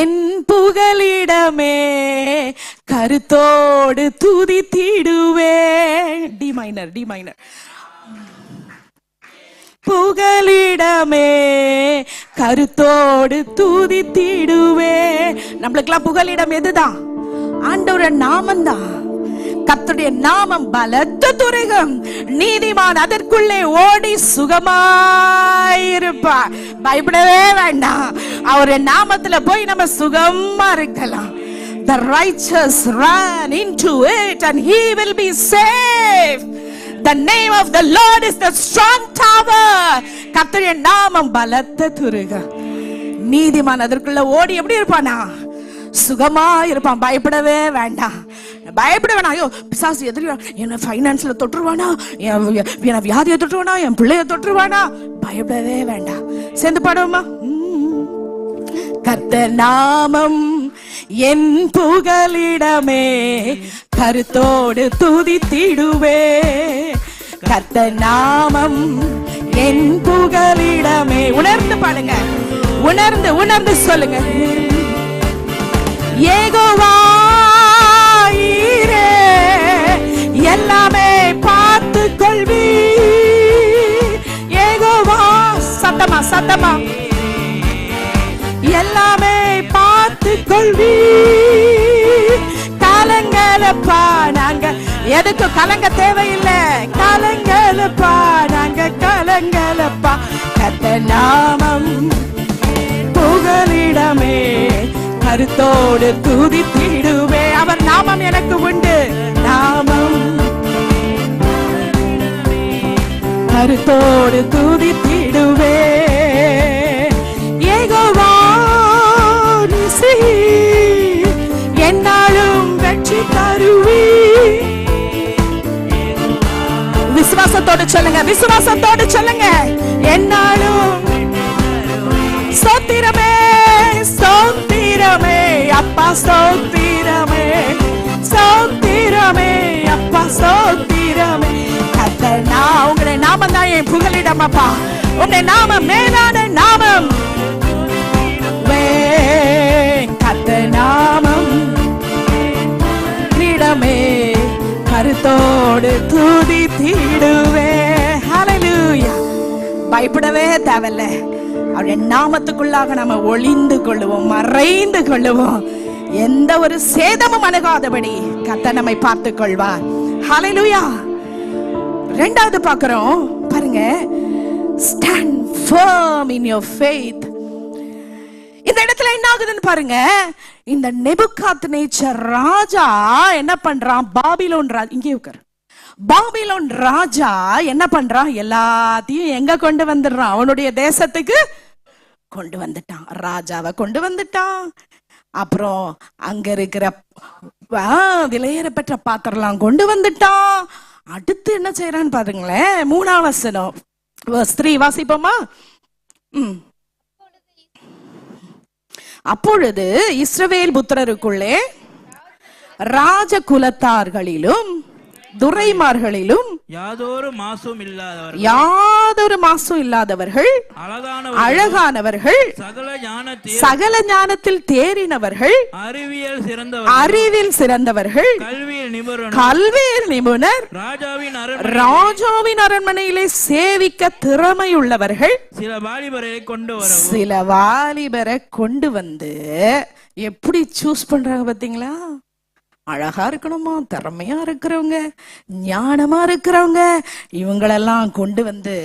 என் புகலிடமே, கருத்தோடு துதித்திடுவேன். D minor, D minor. புகலிடமே, கருத்தோடு துதித்திடுவேன். நம்மளுக்கெல்லாம் புகலிடம் எதுதான்? ஆண்டவருடைய நாமம்தான். கர்த்தருடைய நாமம் பலத்த துருகம், நீதிமான் அதற்குள்ளே ஓடி சுகமாயிருப்பார். பயப்படவே வேண்டாம். அவருடைய நாமத்துல போய் நம்ம சுகமா இருக்கலாம். The righteous run into it and he will be safe. The name of the Lord is the strong tower. கர்த்தருடைய நாமம் பலத்த துருகம், நீதிமான் அதற்குள்ள ஓடி எப்படி இருப்பானா? சுகமா இருப்பான். பயப்படவே வேண்டாம், பயப்பட வேணாம். ஐயோ பிசாசு எதிரி என்ன ஃபைனான்ஸ்ல தொட்டுருவானா, என் வியாதியை தொட்டுருவானா, என் பிள்ளைய தொட்டுருவானா? பயப்படவே வேண்டாம். சேர்ந்து பாடுவோமா? கர்த்தர் நாமம் என் புகலிடமே, கருத்தோடு துதித்திடுவே. கர்த்தர் நாமம் என் புகலிடமே. உணர்ந்து பாடுங்க, உணர்ந்து உணர்ந்து சொல்லுங்க. யெகோவா ஈரே, எல்லாமே பார்த்து கொள்வி. யெகோவா, சத்தமா சத்தமா, எல்லாமே பார்த்து கொள்வி. கலங்கலப்பா நாங்க, எதுக்கு கலங்க தேவையில்லை. கலங்கலப்பா நாங்க, கலங்கலப்பா. கர்த்தர் நாமம் புகலிடமே, கருத்தோடு துதித்திடுவே. அவர் நாமம் எனக்கு உண்டு. நாமம் கருத்தோடு துதித்திடுவே. யெகோவா நீசி, என்னாலும் வெற்றி தருவி. விசுவாசத்தோடு சொல்லுங்க, விசுவாசத்தோடு சொல்லுங்க. என்னாலும் ஸ்தோத்திரமே, ஸ்தோத்திரமே அப்பா, ஸ்தோத்திரமே, ஸ்தோத்திரமே அப்பா, ஸ்தோத்திரமே. கர்த்தர் நான் உங்களுடைய நாமம் தான் என் புகலிடம் அப்பா. உங்களுடைய நாமம் மேலான நாமம். கர்த்தர் நாமம் இடமே, கருத்தோடு துதித்திடுவே. ஹல்லேலூயா. பயப்படவே தேவையில்ல. அவருடைய நாமத்துக்குள்ளாக நம்ம ஒளிந்து கொள்ளுவோம், மறைந்து கொள்ளுவோம். எந்த ஒரு சேதமும் அணுகாதபடி கர்த்தர் நம்மை பார்த்துக் கொள்வார். ஹல்லேலூயா. இரண்டாவது பார்க்கிறோம் பாருங்க, stand firm in your faith. இந்த இடத்துல என்ன ஆகுதுன்னு பாருங்க. இந்த நேபுகாத்நேச்சர் ராஜா என்ன பண்றான்? பாபிலோன் ராஜா, இங்கே உட்கார். பாபிலோன் ராஜா என்ன பண்றான்? எல்லாத்தையும் எங்க கொண்டு வந்துடுறான்? அவனுடைய தேசத்துக்கு கொண்டு வந்துட்டான். ராஜாவை கொண்டு வந்துட்டான். அப்புறம் அங்க இருக்கிற விலையேற பெற்ற பாத்திரம்லாம் கொண்டு வந்துட்டான். அடுத்து என்ன செய்யறான்னு பாருங்களேன். 3ஆம் வசனம், verse 3 வாசிப்போமா? அப்பொழுது இஸ்ரவேல் புத்திரருக்குள்ளே ராஜகுலத்தார்களிலும் துரைமார்களிலும் யாதொரு மாசும் இல்லாதவர்கள், அழகானவர்கள், சகல ஞானத்தில் தேறினவர்கள், அறிவில் சிறந்தவர்கள், கல்வியில் நிபுணர், ராஜாவின் அரண்மனையிலே சேவிக்க திறமையுள்ளவர்கள், சில வாலிபரை கொண்டு வந்து எப்படி சூஸ் பண்றாங்க பாத்தீங்களா? அழகா இருக்கணுமா, திறமையா இருக்கிறவங்க, ஞானமா இருக்கிறவங்க, இவங்களெல்லாம் கொண்டு வந்து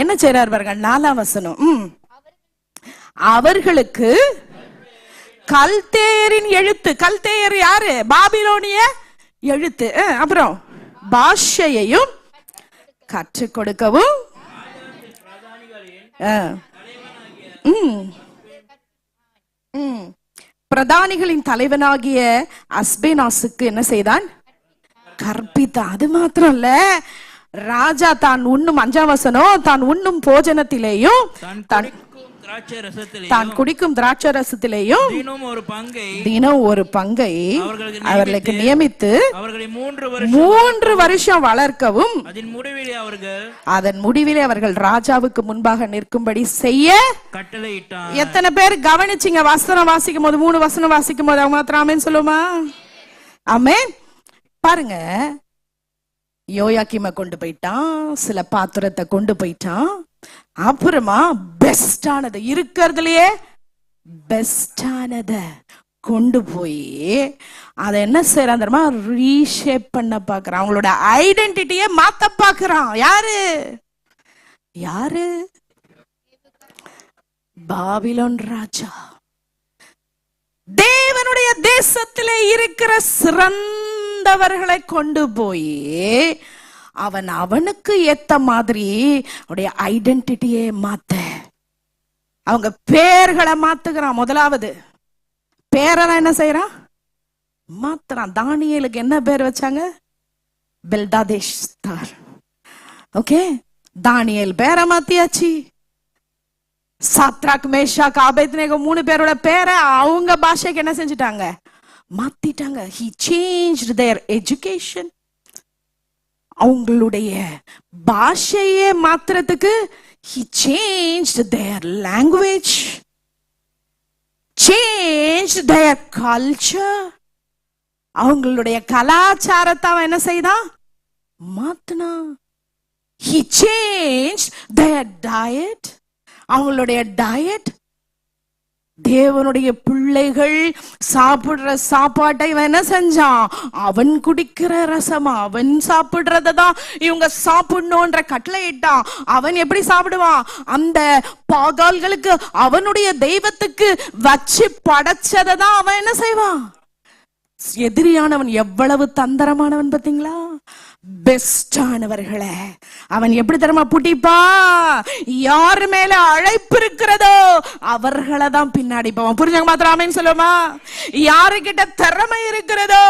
என்ன செய்றார் பாருங்க, 4ஆம் வசனம். அவர்களுக்கு கல்தேயரின் எழுத்து, கல்தேயர் யாரு? பாபிலோனிய எழுத்து. அப்புறம் பாஷையையும் கற்றுக் கொடுக்கவும் பிரதானிகளின் தலைவனாகிய அஸ்பேனாசுக்கு என்ன செய்தான்? கற்பித்தான். அது மாத்திரம் இல்ல, ராஜா தான் உண்ணும் 5ஆம் வசனம், தான் உண்ணும் போஜனத்திலேயும் தான் குடிக்கும் திராட்சை ரசத்திலேயும் தினம் ஒரு பங்கை அவர்களுக்கு நியமித்து அவர்களை 3 வருஷம் வளர்க்கவும் அதன் முடிவிலே அவர்கள் ராஜாவுக்கு முன்பாக நிற்கும்படி செய்ய கட்டளையிட்டார். எத்தனை பேர் கவனிச்சிங்க? வசனம் வாசிக்கும் போது, 3 வசனம் வாசிக்கும் போது அவங்க மாத்திரம் ஆமென் சொல்லுமா? ஆமென். பாருங்க, யோயாக்கீமை கொண்டு போயிட்டான், சில பாத்திரத்தை கொண்டு போயிட்டான், அப்புறமா பெஸ்டானது, இருக்கிறதுலயே பெஸ்டானத கொண்டு போய் அதை என்ன செய்யறான் தெரியுமா? ரீஷேப் பண்ண பாக்குறான், அவங்களோட ஐடென்டிட்டியை மாத்த பாக்குறான். யாரு யாரு? பாபிலோன் ராஜா. தேவனுடைய தேசத்திலே இருக்கிற சிறந்தவர்களை கொண்டு போய் அவன் அவனுக்கு ஏத்த மாதிரி அவருடைய ஐடென்டிட்டியே மாத்த, அவங்க பேர்களை மாத்துகிறான். முதலாவது பேரெல்லாம் என்ன செய்யறான்? மாத்துறான். தானியேலுக்கு என்ன பேர் வச்சாங்க? பெல்தாதேஷ்தார். ஓகே, தானியேல் பேரை மாத்தியாச்சு. சாத்ராக், மேஷாக், ஆபேத்நேகோ 3 பேரோட பேரை அவங்க பாஷைக்கு என்ன செஞ்சுட்டாங்க? மாத்திட்டாங்க. He changed their education. அவங்களுடைய பாஷையே மாத்திரத்துக்கு he changed their language, changed their culture. அவங்களுடைய கலாச்சாரத்தை அவன் என்ன செய்தான்? மாத்தினா. he changed their diet. அவங்களுடைய டயட், தேவனுடைய பிள்ளைகள் சாப்பிடுற சாப்பாட்டை இவன் என்ன செஞ்சான்? அவன் குடிக்கிற ரசமா, அவன் சாப்பிடுறதான் இவங்க சாப்பிடணும்ன்ற கட்டளை இட்டான். அவன் எப்படி சாப்பிடுவான்? அந்த பாகால்களுக்கு, அவனுடைய தெய்வத்துக்கு வச்சு படைச்சதை தான் அவன் என்ன செய்வான்? எதிரியானவன் எவ்வளவு தந்திரமானவன் பாத்தீங்களா? பெஸ்டானவர்களை அவன் எப்படி தெரியுமா புட்டிப்பா? யாரு மேல அழைப்பு இருக்கிறதோ அவர்களை தான் பின்னாடி போவான். புரிஞ்சவங்க மாத்திரம் ஆமென் சொல்லுமா? யாருக்கிட்ட திறமை இருக்கிறதோ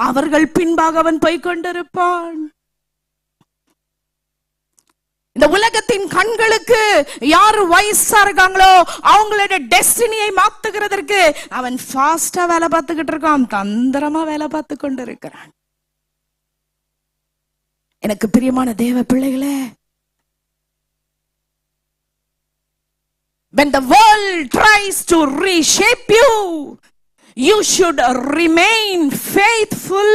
அவர்கள் பின்பாக அவன் போய் கொண்டிருப்பான். இந்த உலகத்தின் கண்களுக்கு யாரு வயசா இருக்காங்களோ அவங்களோட டெஸ்டினியை மாத்துகிறதற்கு அவன் ஃபாஸ்டா வேலை பார்த்துக்கிட்டு இருக்கான், தந்திரமா வேலை பார்த்து கொண்டு இருக்கிறான். எனக்கு பிரியமான தேவ பிள்ளைகளே, when the world tries to reshape you, you should remain faithful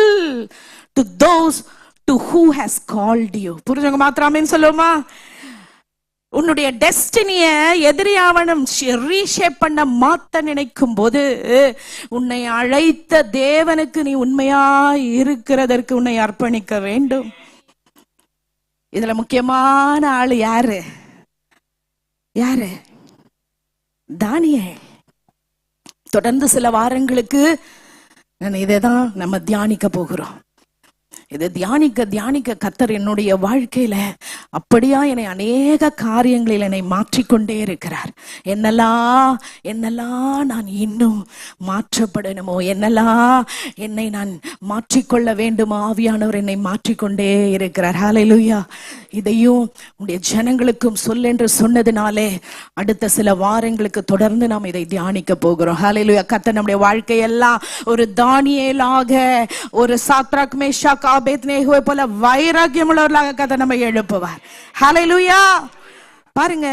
to those to who has called you. புரிஞ்சவங்க மாத்திரம் ஆமென் சொல்லுமா? உன்னுடைய டெஸ்டினிய எதிரியாவனும் ரீஷேப் பண்ண மாத்த நினைக்கும் போது உன்னை அழைத்த தேவனுக்கு நீ உண்மையா இருக்கிறதற்கு உன்னை அர்ப்பணிக்க வேண்டும். இதுல முக்கியமான ஆளு யாரு? யாரு? தானியேல். தொடர்ந்து சில வாரங்களுக்கு இதைதான் நம்ம தியானிக்க போகிறோம். இதை தியானிக்க கர்த்தர் என்னுடைய வாழ்க்கையில அப்படியா என்னை அநேக காரியங்களில் என்னை மாற்றிக்கொண்டே இருக்கிறார். என்னெல்லாம் நான் இன்னும் மாற்றப்படணுமோ, என்னை நான் மாற்றிக்கொள்ள வேண்டுமோ, ஆவியானவர் என்னை மாற்றிக்கொண்டே இருக்கிறார். ஹல்லேலூயா. இதையும் உடைய ஜனங்களுக்கும் சொல்லென்று சொன்னதுனாலே அடுத்த சில வாரங்களுக்கு தொடர்ந்து நாம் இதை தியானிக்க போகிறோம். ஹல்லேலூயா. கர்த்தர் நம்முடைய வாழ்க்கையெல்லாம் ஒரு தானியேலாக, ஒரு சாத்ராக், மேஷாக், ஆபேத்நேகோவை போல வைராக்கியம் உள்ளவர்களாக கர்த்தர் நம்மை எழுப்புவார். ஹல்லேலூயா. பாருங்க,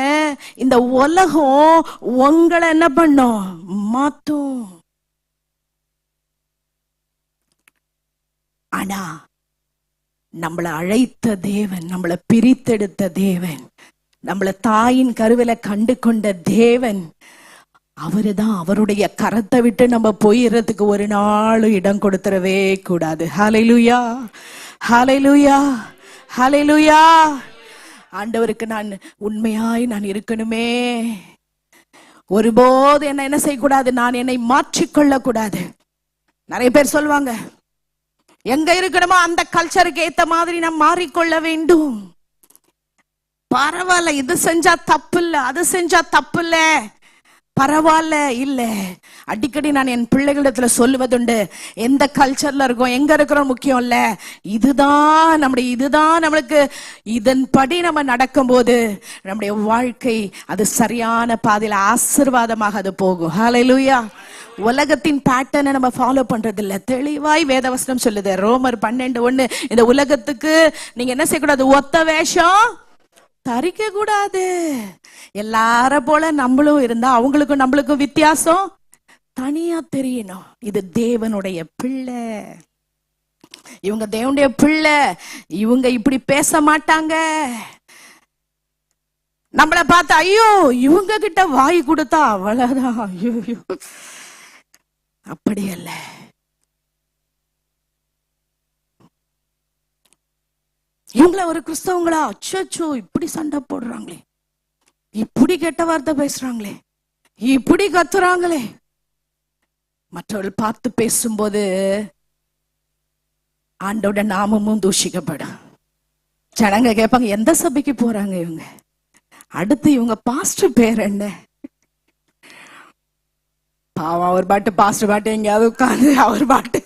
இந்த உலகம் உங்களை என்ன பண்ணும்? மாத்தும். ஆனா நம்மளை அழைத்த தேவன், நம்மளை பிரித்தெடுத்த தேவன், நம்மளை தாயின் கருவில கண்டு கொண்ட தேவன், அவருதான். அவருடைய கரத்தை விட்டு நம்ம போயிடுறதுக்கு ஒரு நாள் இடம் கொடுத்துடவே கூடாது. ஹல்லேலூயா, ஹல்லேலூயா, ஹல்லேலூயா. ஆண்டவருக்கு நான் உண்மையாய் நான் இருக்கணுமே. ஒருபோது என்ன செய்யக்கூடாது, நான் என்னை மாற்றிக்கொள்ள கூடாது. நிறைய பேர் சொல்லுவாங்க, எங்க இருக்கணுமோ அந்த கல்ச்சருக்கு ஏத்த மாதிரி நான் மாறிக்கொள்ள வேண்டும். பரவாயில்ல, இது செஞ்சா தப்பு இல்ல, அது செஞ்சா தப்பு இல்ல, பரவாயில்ல. இல்ல, அடிக்கடி நான் என் பிள்ளைகளிடத்துல சொல்லுவதுண்டு, எந்த கல்ச்சர்ல இருக்கோம், எங்க இருக்கிறோம் முக்கியம் இல்ல, இதுதான் நம்மளுக்கு. இதன்படி நம்ம நடக்கும்போது நம்முடைய வாழ்க்கை அது சரியான பாதையில ஆசீர்வாதமாக அது போகும். ஹல்லேலூயா. உலகத்தின் பேட்டர்னை நம்ம ஃபாலோ பண்றது இல்ல. தெளிவாய் வேதவசனம் சொல்லுது, ரோமர் 12:1, இந்த உலகத்துக்கு நீங்க என்ன செய்யக்கூடாது, ஒத்த வேஷம் தரிக்க கூடாது. எல்லார போல நம்மளும் இருந்தா அவங்களுக்கும் நம்மளுக்கும் வித்தியாசம் தனியா தெரியணும். இது தேவனுடைய பிள்ளை, இவங்க தேவனுடைய பிள்ளை, இவங்க இப்படி பேச மாட்டாங்க. நம்மள பார்த்து ஐயோ இவங்க கிட்ட வாய் கொடுத்தா அவ்வளவுதான், ஐயோ அப்படி அல்ல. இவங்கள ஒரு கிறிஸ்தவங்களா, அச்சோ இப்படி சண்டை போடுறாங்களே, இப்படி கெட்ட வார்த்தை பேசுறாங்களே, இப்படி கத்துறாங்களே. மற்றவர்கள் பார்த்து பேசும்போது ஆண்டோட நாமமும் தூஷிக்கப்படும். ஜனங்க கேட்பாங்க, எந்த சபைக்கு போறாங்க இவங்க, அடுத்து இவங்க பாஸ்டர் பேர் என்ன? பாவம், அவர் பாட்டு பாஸ்டர் பாட்டு எங்கேயாவது உட்காந்து அவர் பாட்டு.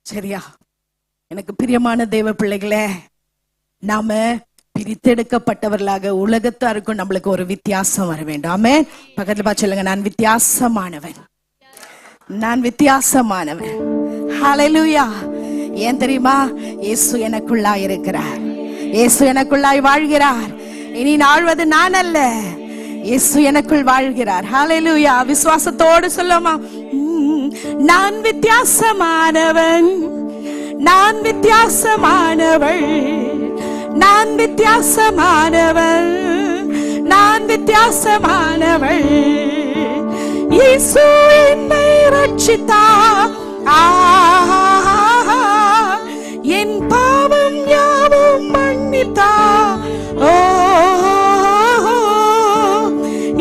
சரியா? எனக்கு பிரியமான தேவ பிள்ளைகளே, நாம பிரித்தெடுக்கப்பட்டவர்களாக உலகத்தாருக்கும் நம்மளுக்கு ஒரு வித்தியாசம் வர வேண்டும். ஆமென். பக்கத்துல பார்த்து சொல்லுங்க, நான் வித்தியாசமானவன், நான் வித்தியாசமானவன். ஹல்லேலூயா. ஏன் தெரியுமா? இயேசு எனக்குள்ளாய் இருக்கிறார், இயேசு எனக்குள்ளாய் வாழ்கிறார். இனி ஆழ்வது நான் அல்ல, இயேசு எனக்குள் வாழ்கிறார். ஹல்லேலூயா. விசுவாசத்தோடு சொல்லுமா, நான் வித்தியாசமானவன், நான் வித்தியாசமானவள், நான் வித்தியாசமானவள், நான் வித்தியாசமானவள். இயேசு என்னை ரட்சித்தார், என் பாவம் யாவும் மன்னித்தார். ஓ,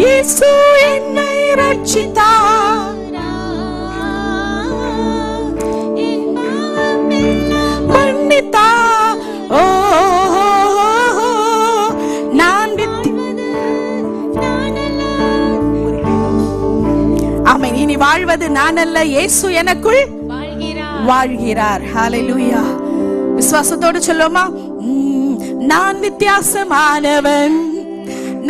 இயேசு என்னை ரட்சித்தார், மன்னித்தார். ஓ, நான் ஆமென். இனி வாழ்வது நான் அல்ல, இயேசு எனக்குள் வாழ்கிறார். ஹல்லேலூயா. விசுவாசத்தோடு சொல்லுமா, நான் வித்தியாசமானவன்,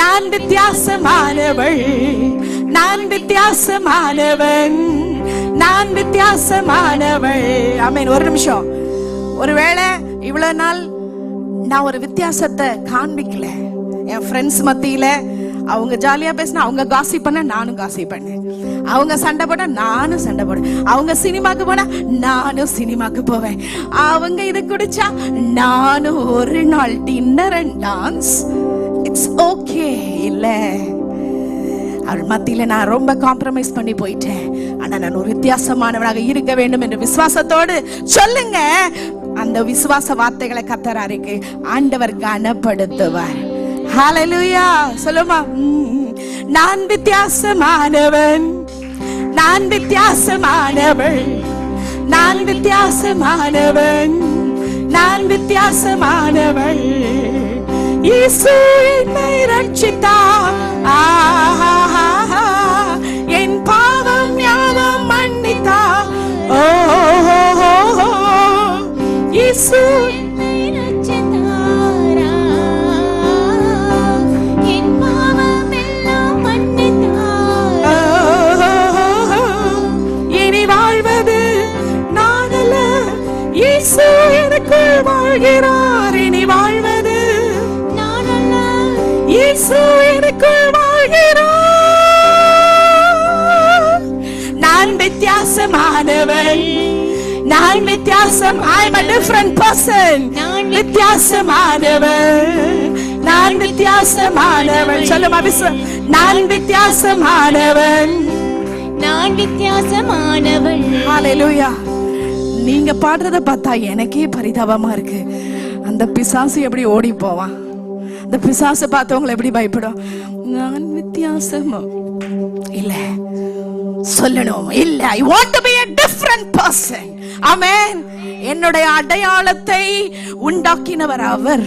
நான் வித்தியாசமானவள், நான் வித்தியாசமானவன், நான் வித்தியாசமானவள். ஆமென். ஒரு நிமிஷம். ஒருவேளை இவ்வளவு நாள் நான் ஒரு வித்தியாசத்தை காண்பிக்கல, என் ஃப்ரெண்ட்ஸ் மத்தியில அவங்க ஜாலியா பேசினா, அவங்க காசிப் பண்ண நானும் காசிப் பண்ணேன், அவங்க சண்டை போட நானும் சண்டை போடுவேன், அவங்க சினிமாக்கு போனா நானும் சினிமாக்கு போவேன், அவங்க இது குடிச்சா நானும் ஒரு நாள் dinner and dance. It's okay இல்ல, அவள் மத்தியில நான் ரொம்ப காம்ப்ரமைஸ் பண்ணி போயிட்டேன். ஆனா நான் ஒரு வித்தியாசமானவனாக இருக்க வேண்டும் என்று விசுவாசத்தோடு சொல்லுங்க. அந்த விசுவாச வார்த்தைகளை கர்த்தருக்கு ஆண்டவர் கனப்படுத்துவார். ஹல்லேலூயா. சொல்லுமா, நான் வித்தியாசமானவன், நான் வித்தியாசமானவள், நான் வித்தியாசமானவன், நான் வித்தியாசமானவள். இயேசு என்னை ரட்சித்தார், என் பாவம் யாவும் மன்னித்தார். ஓ, இயேசு என்னை ரட்சித்தார், என் பாவம் எல்லாம் மன்னித்தார். இனி வாழ்வது நான் அல்ல, இயேசு எனக்குள் வாழ்கிறார். இனி வாழ்வது நான் அல்ல, இயேசு எனக்குள் வாழ்கிறார். நான் வித்தியாசமானவன், நான் வித்தியாசம். I am a different person. நான் வித்தியாசமானவன், நான் வித்தியாசமானவன். சொல்லுமா நான் வித்தியாசமானவன், நான் வித்தியாசமானவன். ஹalleluya. நீங்க பாடுறத பார்த்தா எனக்கே பரிதாபமா இருக்கு. அந்த பிசாசு எப்படி ஓடி போவான்? அந்த பிசாசு பார்த்தவங்களை எப்படி பயப்படும்? நான் வித்தியாசமா இல்ல சொல்லணும், இல்ல I want to be a different person. ஆமென். என்னுடைய அடையாளத்தை உண்டாக்கினவர் அவர்,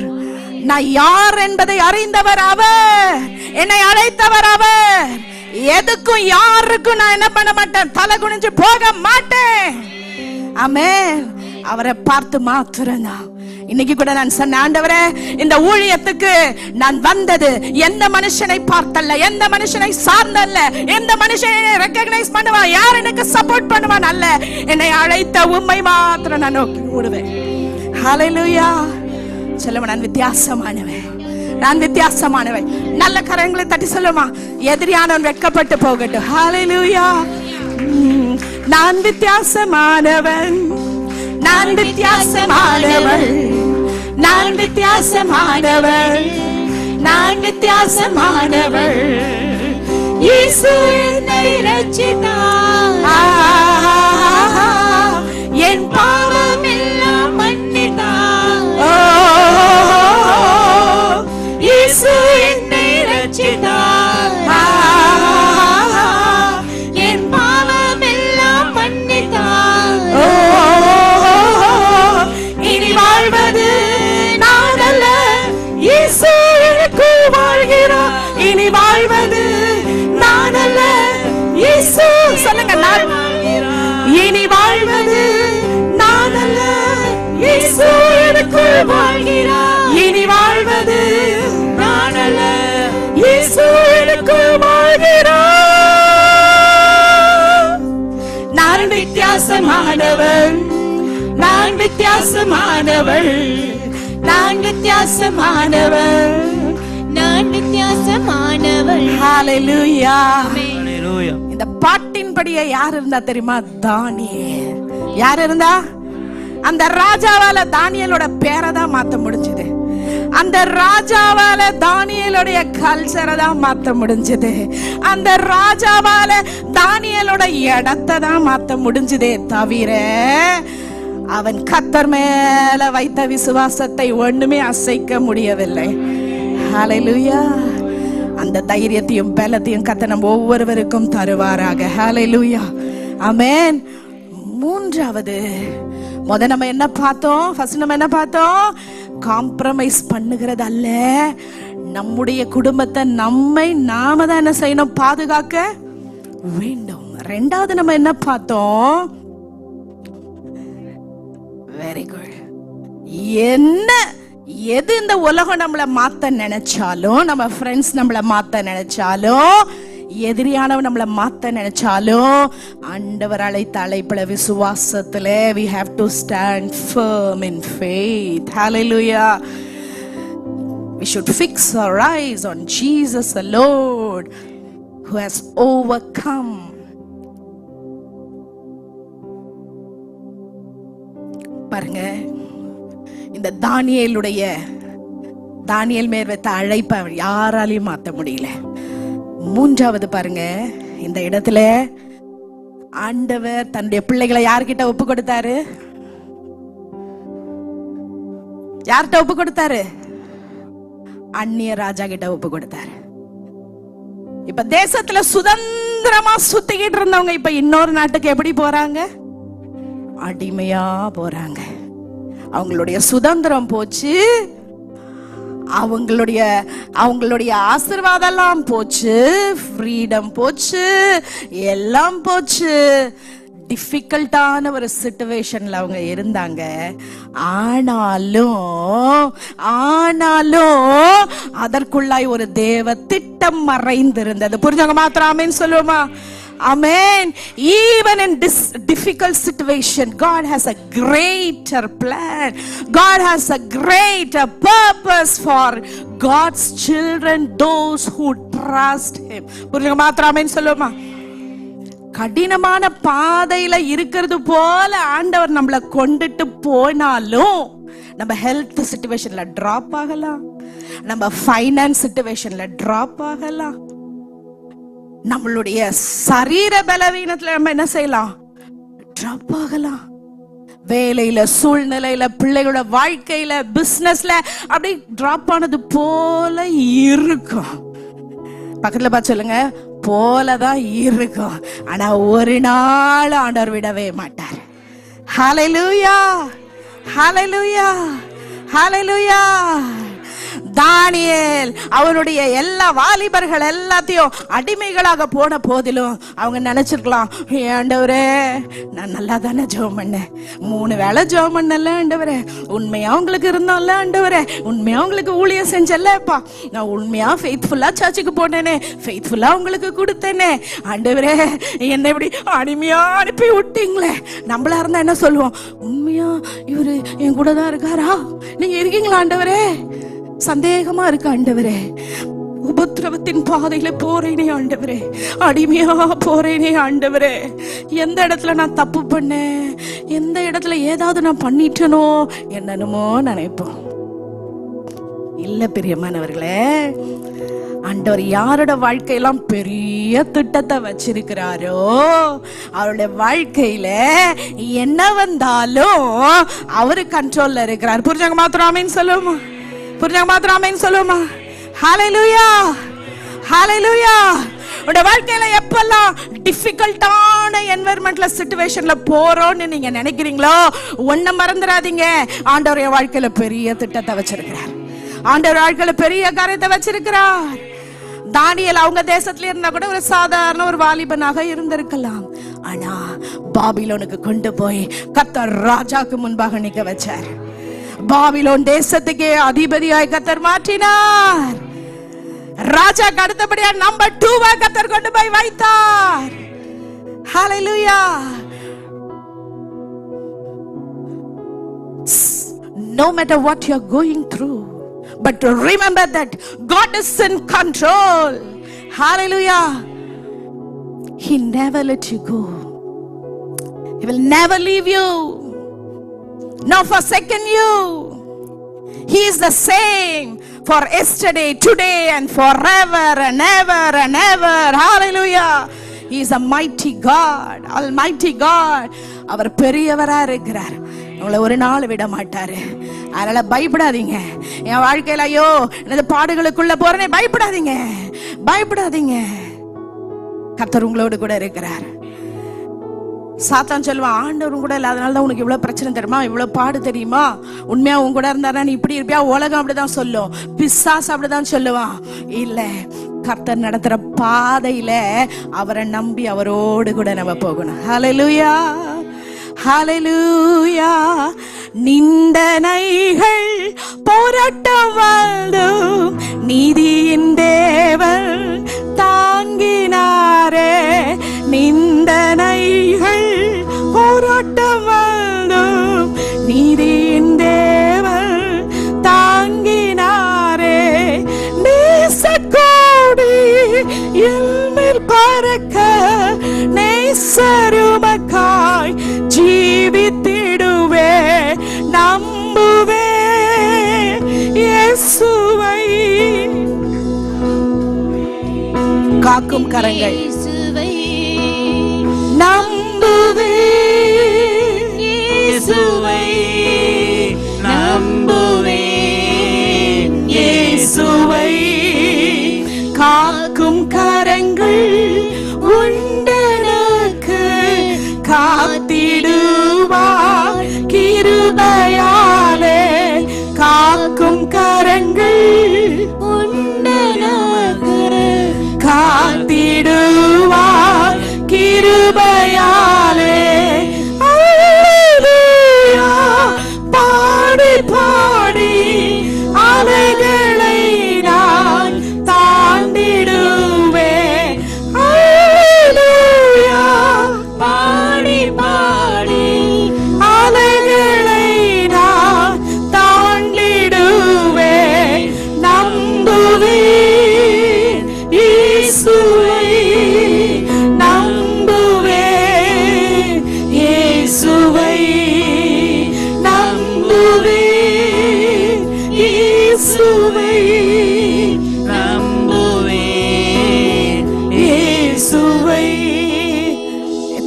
நான் யார் என்பதை அறிந்தவர் அவர், என்னை அழைத்தவர் அவர். எதுக்கும் யாருக்கும் நான் என்ன பண்ண மாட்டேன், தலை குனிஞ்சு போக மாட்டேன். ஆமென். அவரை பார்த்து மாத்திரம்தான். இன்னைக்கு கூட நான் சொன்ன, ஆண்டவரே இந்த ஊழியத்துக்கு நான் வந்தது எந்த மனுஷனை பார்த்தல்ல, எந்த மனுஷனை சார்ந்தல்ல, எந்த மனுஷனை ரெகக்னைஸ் பண்ணுவான், யார் எனக்கு சப்போர்ட் பண்ணுவான் அல்ல, என்னை அழைத்த உம்மை மாத்திரம் நான் நோக்கி ஓடுவேன். ஹalleluya. சொல்லுமா நான் வித்தியாசமானவன், நான் வித்தியாசமானவன். நல்ல கரங்களை தட்டி சொல்லுமா, எதிரியானவன் வெட்கப்பட்டு போகட்டும். ஹalleluya. நான் வித்தியாசமானவன், நான் வித்தியாசமானவன், நான் வித்தியாசமானவன், நான் வித்தியாசமானவன். இயேசு என்னை ரட்சித்தார், என் பாவம் எல்லாம் மன்னித்தார். இயேசு என்னை ரட்சித்தார், என் பாவம் எல்லாம் மன்னித்தார். இனி வாழ்வது நான் அல்ல, இயேசு எனக்குள் வாழ்கிறார். இனி வாழ்வது நான் அல்ல, இயேசு சொல்லுங்க, நான் இனி வாழ்வது நான் அல்ல, இயேசு எனக்குள் வாழ்கிறார். இனி வாழ்வது நான் அல்ல, இயேசு எனக்குள் வாழ்கிறார். நான் வித்தியாசமானவன், நான் வித்தியாசமானவள், நான் வித்தியாசமானவள், நான் வித்தியாசமானவள். ஹalleluya. Hallelujah. இந்த பாட்டின்படியே யார் இருந்தா தெரியுமா? தானியேல். யார் இருந்தா? அந்த ராஜாவால தானியேலோட பேரை தான் மாத்த முடிஞ்சது. அந்த ராஜாவால தானியேலுடைய கல்ச்சரை தான் மாத்த முடிஞ்சது. அந்த ராஜாவால தானியேலோட இடத்தை தான் மாத்த முடிஞ்சதே தவிர அவன் கர்த்தர் மேல வைத்த விசுவாசத்தை ஒண்ணுமே அசைக்க முடியவில்லை. ஹalleluya. அந்த தைரியத்தையும் பலத்தையும் கர்த்தர் நம்ம ஒவ்வொருவருக்கும் தருவாராக. ஹalleluya. ஆமென். மூன்றாவது, நம்ம என்ன பார்த்தோம்? ஃபர்ஸ்ட் நம்ம என்ன பார்த்தோம்? காம்ப்ரமைஸ் பண்ணுகிறது அல்ல, நம்முடைய குடும்பத்தை நாம தான் என்ன செய்யணும்? பாதுகாக்க வேண்டும். ரெண்டாவது நம்ம என்ன பார்த்தோம்? Very good. எது இந்த உலகம் நம்மள மாத்த நினைச்சாலும், நம்ம ஃப்ரெண்ட்ஸ் நம்மள மாத்த நினைச்சாலும், எதிரியானவன் நம்மள மாத்த நினைச்சாலும், ஆண்டவர் அழைத்த அழைப்புல விசுவாசத்துல we have to stand firm in faith. Hallelujah. We should fix our eyes on Jesus the Lord who has overcome. பாருங்க, இந்த தானியேல் மேல் வைத்த அழைப்பை யாராலையும் மாத்த முடியல. மூன்றாவது பாருங்க, இந்த இடத்துல ஆண்டவர் தன்னுடைய பிள்ளைகளை யார்கிட்ட ஒப்பு கொடுத்தாரு? யார்கிட்ட ஒப்பு கொடுத்தாரு? அந்நிய ராஜா கிட்ட ஒப்பு கொடுத்தாரு. இப்ப தேசத்துல சுதந்திரமா சுத்திக்கிட்டு இருந்தவங்க இப்ப இன்னொரு நாட்டுக்கு எப்படி போறாங்க? அடிமையா போறாங்க. அவங்களுடைய சுதந்திரம் போச்சு, அவங்களுடைய ஆசீர்வாதம் எல்லாம் போச்சு, ஃப்ரீடம் போச்சு, எல்லாம் போச்சு. டிஃபிகல்ட்டான ஒரு சிச்சுவேஷன்ல அவங்க இருந்தாங்க. ஆனாலும் அதற்குள்ளாய் ஒரு தேவ திட்டம் மறைந்திருந்தது. புரிஞ்சவங்க மாத்திரம் ஆமென் சொல்லுவோமா? Amen. Even in this difficult situation, God has a greater plan. God has a greater purpose for God's children, those who trust Him. புரியுங்க மாத்திரம் ஆமென் சொல்லுமா? கடினமான பாதையில இருக்கிறது போல ஆண்டவர் நம்மளை கொண்டுட்டு போனாலும் நம்ம ஹெல்த் சிச்சுவேஷன்ல டிராப் ஆகலாம், நம்ம ஃபைனான்ஸ் சிச்சுவேஷன்ல டிராப் ஆகலாம். நம்மளுடைய சரீர பலவீனத்துல நம்ம என்ன செய்யலாம்? டிராப் ஆகலாம். வேலையில, சூழ்நிலையில, பிள்ளைகளோட வாழ்க்கையில, பிசினஸ்ல அப்படி டிராப் ஆனது போல இருக்கும். பக்கத்துல பார்த்து சொல்லுங்க, போலதான் இருக்கும். ஆனா ஒரு நாள் ஆண்டவர் விடவே மாட்டார். ஹல்லேலூயா, ஹல்லேலூயா, ஹல்லேலூயா. தானியேல் அவனுடைய எல்லா வாலிபர்கள் எல்லாத்தையும் அடிமைகளாக போன போதிலும் அவங்க நினைச்சிருக்கலாம், ஆண்டவரே நான் நல்லா தானே ஜெபம் பண்ணேன், 3 வேளை ஜெபம் பண்ணல ஆண்டவரே, உண்மையா உங்களுக்கு இருந்தோம்ல ஆண்டவரே, உண்மையா உங்களுக்கு ஊழியம் செஞ்சல்லப்பா, நான் உண்மையா ஃபெய்த்ஃபுல்லா சர்ச்சுக்கு போனேனே, ஃபெய்த்ஃபுல்லா உங்களுக்கு கொடுத்தேனே ஆண்டவரே, என்ன இப்படி அடிமையா அனுப்பி விட்டீங்களே. நம்மளா இருந்தா என்ன சொல்லுவோம்? உண்மையா இவரு என் கூட தான் இருக்காரா? நீங்க இருக்கீங்களா ஆண்டவரே? சந்தேகமா இருக்கு ஆண்டவரே. உபத்திரவத்தின் பாதையில போறேனே ஆண்டவரே, அடிமையா போறேனே ஆண்டவரே. எந்த இடத்துல நான் தப்பு பண்ணேன், எந்த இடத்துல ஏதாவது நான் பண்ணிட்டனோ என்னனுமோ நினைப்போம். இல்ல பிரியமானவர்களே, ஆண்டவர் யாரோட வாழ்க்கையெல்லாம் பெரிய திட்டத்தை வச்சிருக்கிறாரோ அவருடைய வாழ்க்கையில என்ன வந்தாலும் அவரு கண்ட்ரோல்ல இருக்கிறார். புரிஞ்சாங்க மாத்திரம் ஆமென் சொல்லுமா? புரிஞ்சாங்க மாத்திரம் ஆமென் சொல்லுமா? ஹல்லேலூயா, ஹல்லேலூயா. உங்க வாழ்க்கையில எப்பெல்லாம் டிஃபிகல்ட்டான என்வைரன்மெண்ட்ல சிச்சுவேஷன்ல போறோம்னு நீங்க நினைக்கிறீங்களோ, ஒண்ணு மறந்துடாதீங்க, ஆண்டவர் என் வாழ்க்கையில பெரிய திட்டத்தை வச்சிருக்கிறார். ஆண்டவர் வாழ்க்கையில பெரிய காரியத்தை வச்சிருக்கிறார். தானியேல் அவங்க தேசத்துல இருந்தா கூட ஒரு சாதாரண ஒரு வாலிபனாக இருந்திருக்கலாம். ஆனா பாபிலோனுக்கு கொண்டு போய் கர்த்தர் ராஜாக்கு முன்பாக நிக்க வச்சார். பாபிலோன் தேசத்துக்கே அதிபதியாய் கர்த்தர் மாற்றினார். ராஜாக்கு அடுத்தபடியா நம்பர் 2 கர்த்தர் கொண்டு போய் வைத்தார். ஹல்லேலூயா. No matter what you are going through, but remember that God is in control. Hallelujah. He never let you go. He will never leave you, nor forsaken you. He is the same for yesterday, today and forever and ever and ever. Hallelujah. He is a mighty God, almighty God. அவர் பெரியவரா இருக்கிறார். உங்களை ஒரு நாள் விட மாட்டாரு. அதனால பயப்படாதீங்க. என் வாழ்க்கையில ஐயோ இந்த பாடுகளுக்குள்ள போறேனே, பயப்படாதீங்க, பயப்படாதீங்க. கர்த்தர் உங்களோடு கூட இருக்கிறார். சாத்தான் சொல்லுவான், ஆண்டவரும் கூட இல்ல, அதனாலதான் உனக்கு இவ்வளவு பிரச்சனை தெரியுமா, இவ்வளவு பாடு தெரியுமா, உண்மையா உன் கூட இருந்தாரா நீ இப்படி இருப்பியா. உலகம் அப்படிதான் சொல்லும், பிசாசு அப்படிதான் சொல்லுவான். இல்ல, கர்த்தர் நடத்துற பாதையில அவரை நம்பி அவரோடு கூட நம்ம போகணும். ஹல்லேலூயா, ஹல்லேலூயா. நிந்தனைகள் போராட்டம் வாழ்ந்தும் நீதியின் தேவன் தாங்கினாரே. நிந்தனைகள் போராட்டம் வாழ்ந்தும் நீதியின் தேவன் தாங்கினாரே. நேசக்கோடி என்மேல் பறக்க நேசருமக்காய் ஜீவித்திடுவே. நம்புவே இயேசுவை. காக்கும் கரங்கள். நம்புவே இயேசுவை, நம்புவே இயேசுவை. காக்கும் கரங்கள் உண்டனக்கு காத்திடுவார் கிருபையாலே. காக்கும் கரங்கள் உண்டனக்கு காத்திடுவார்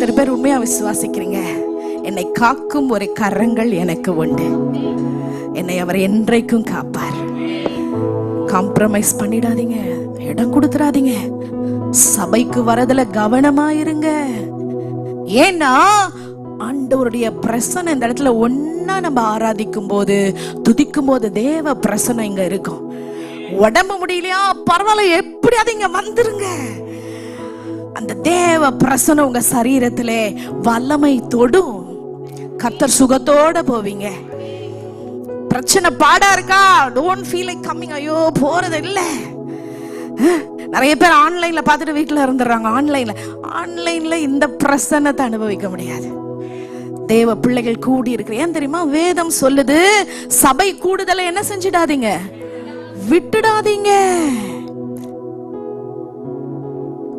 எத்தனை பேர் உண்மையா விசுவாசிக்கிறீங்க? என்னை காக்கும் ஒரு கரங்கள் எனக்கு உண்டு. என்னை அவர் என்றைக்கும் காப்பார். காம்ப்ரமைஸ் பண்ணிடாதீங்க, இடம் கொடுத்துடாதீங்க. சபைக்கு வரதுல கவனமாயிருங்க. ஏன்னா ஆண்டவருடைய பிரசன்னம் இந்த இடத்துல ஒன்னா நம்ம ஆராதிக்கும் போது, துதிக்கும் போது தேவ பிரசன்னம் இங்க இருக்கும். உடம்பு முடியலையா, பரவாயில்ல, எப்படியாவது இங்க வந்துருங்க. அந்த தேவ பிரசன்னம் உங்க சரீரத்திலே வல்லமை தொடும். கர்த்தர் சுகத்தோட போவீங்க. பிரச்சனை பாடா இருக்கா, டோன்ட் ஃபீல் லைக் கம்மிங். ஐயோ போறது இல்ல. நிறைய பேர் ஆன்லைன்ல பார்த்துட்டு வீட்டுல இருந்துடுறாங்க. ஆன்லைன்ல இந்த பிரசன்னத்தை அனுபவிக்க முடியாது. தேவ பிள்ளைகள் கூடி இருக்கிற, ஏன் தெரியுமா? வேதம் சொல்லுது, சபை கூடுதலை என்ன செஞ்சிடாதீங்க, விட்டுடாதீங்க.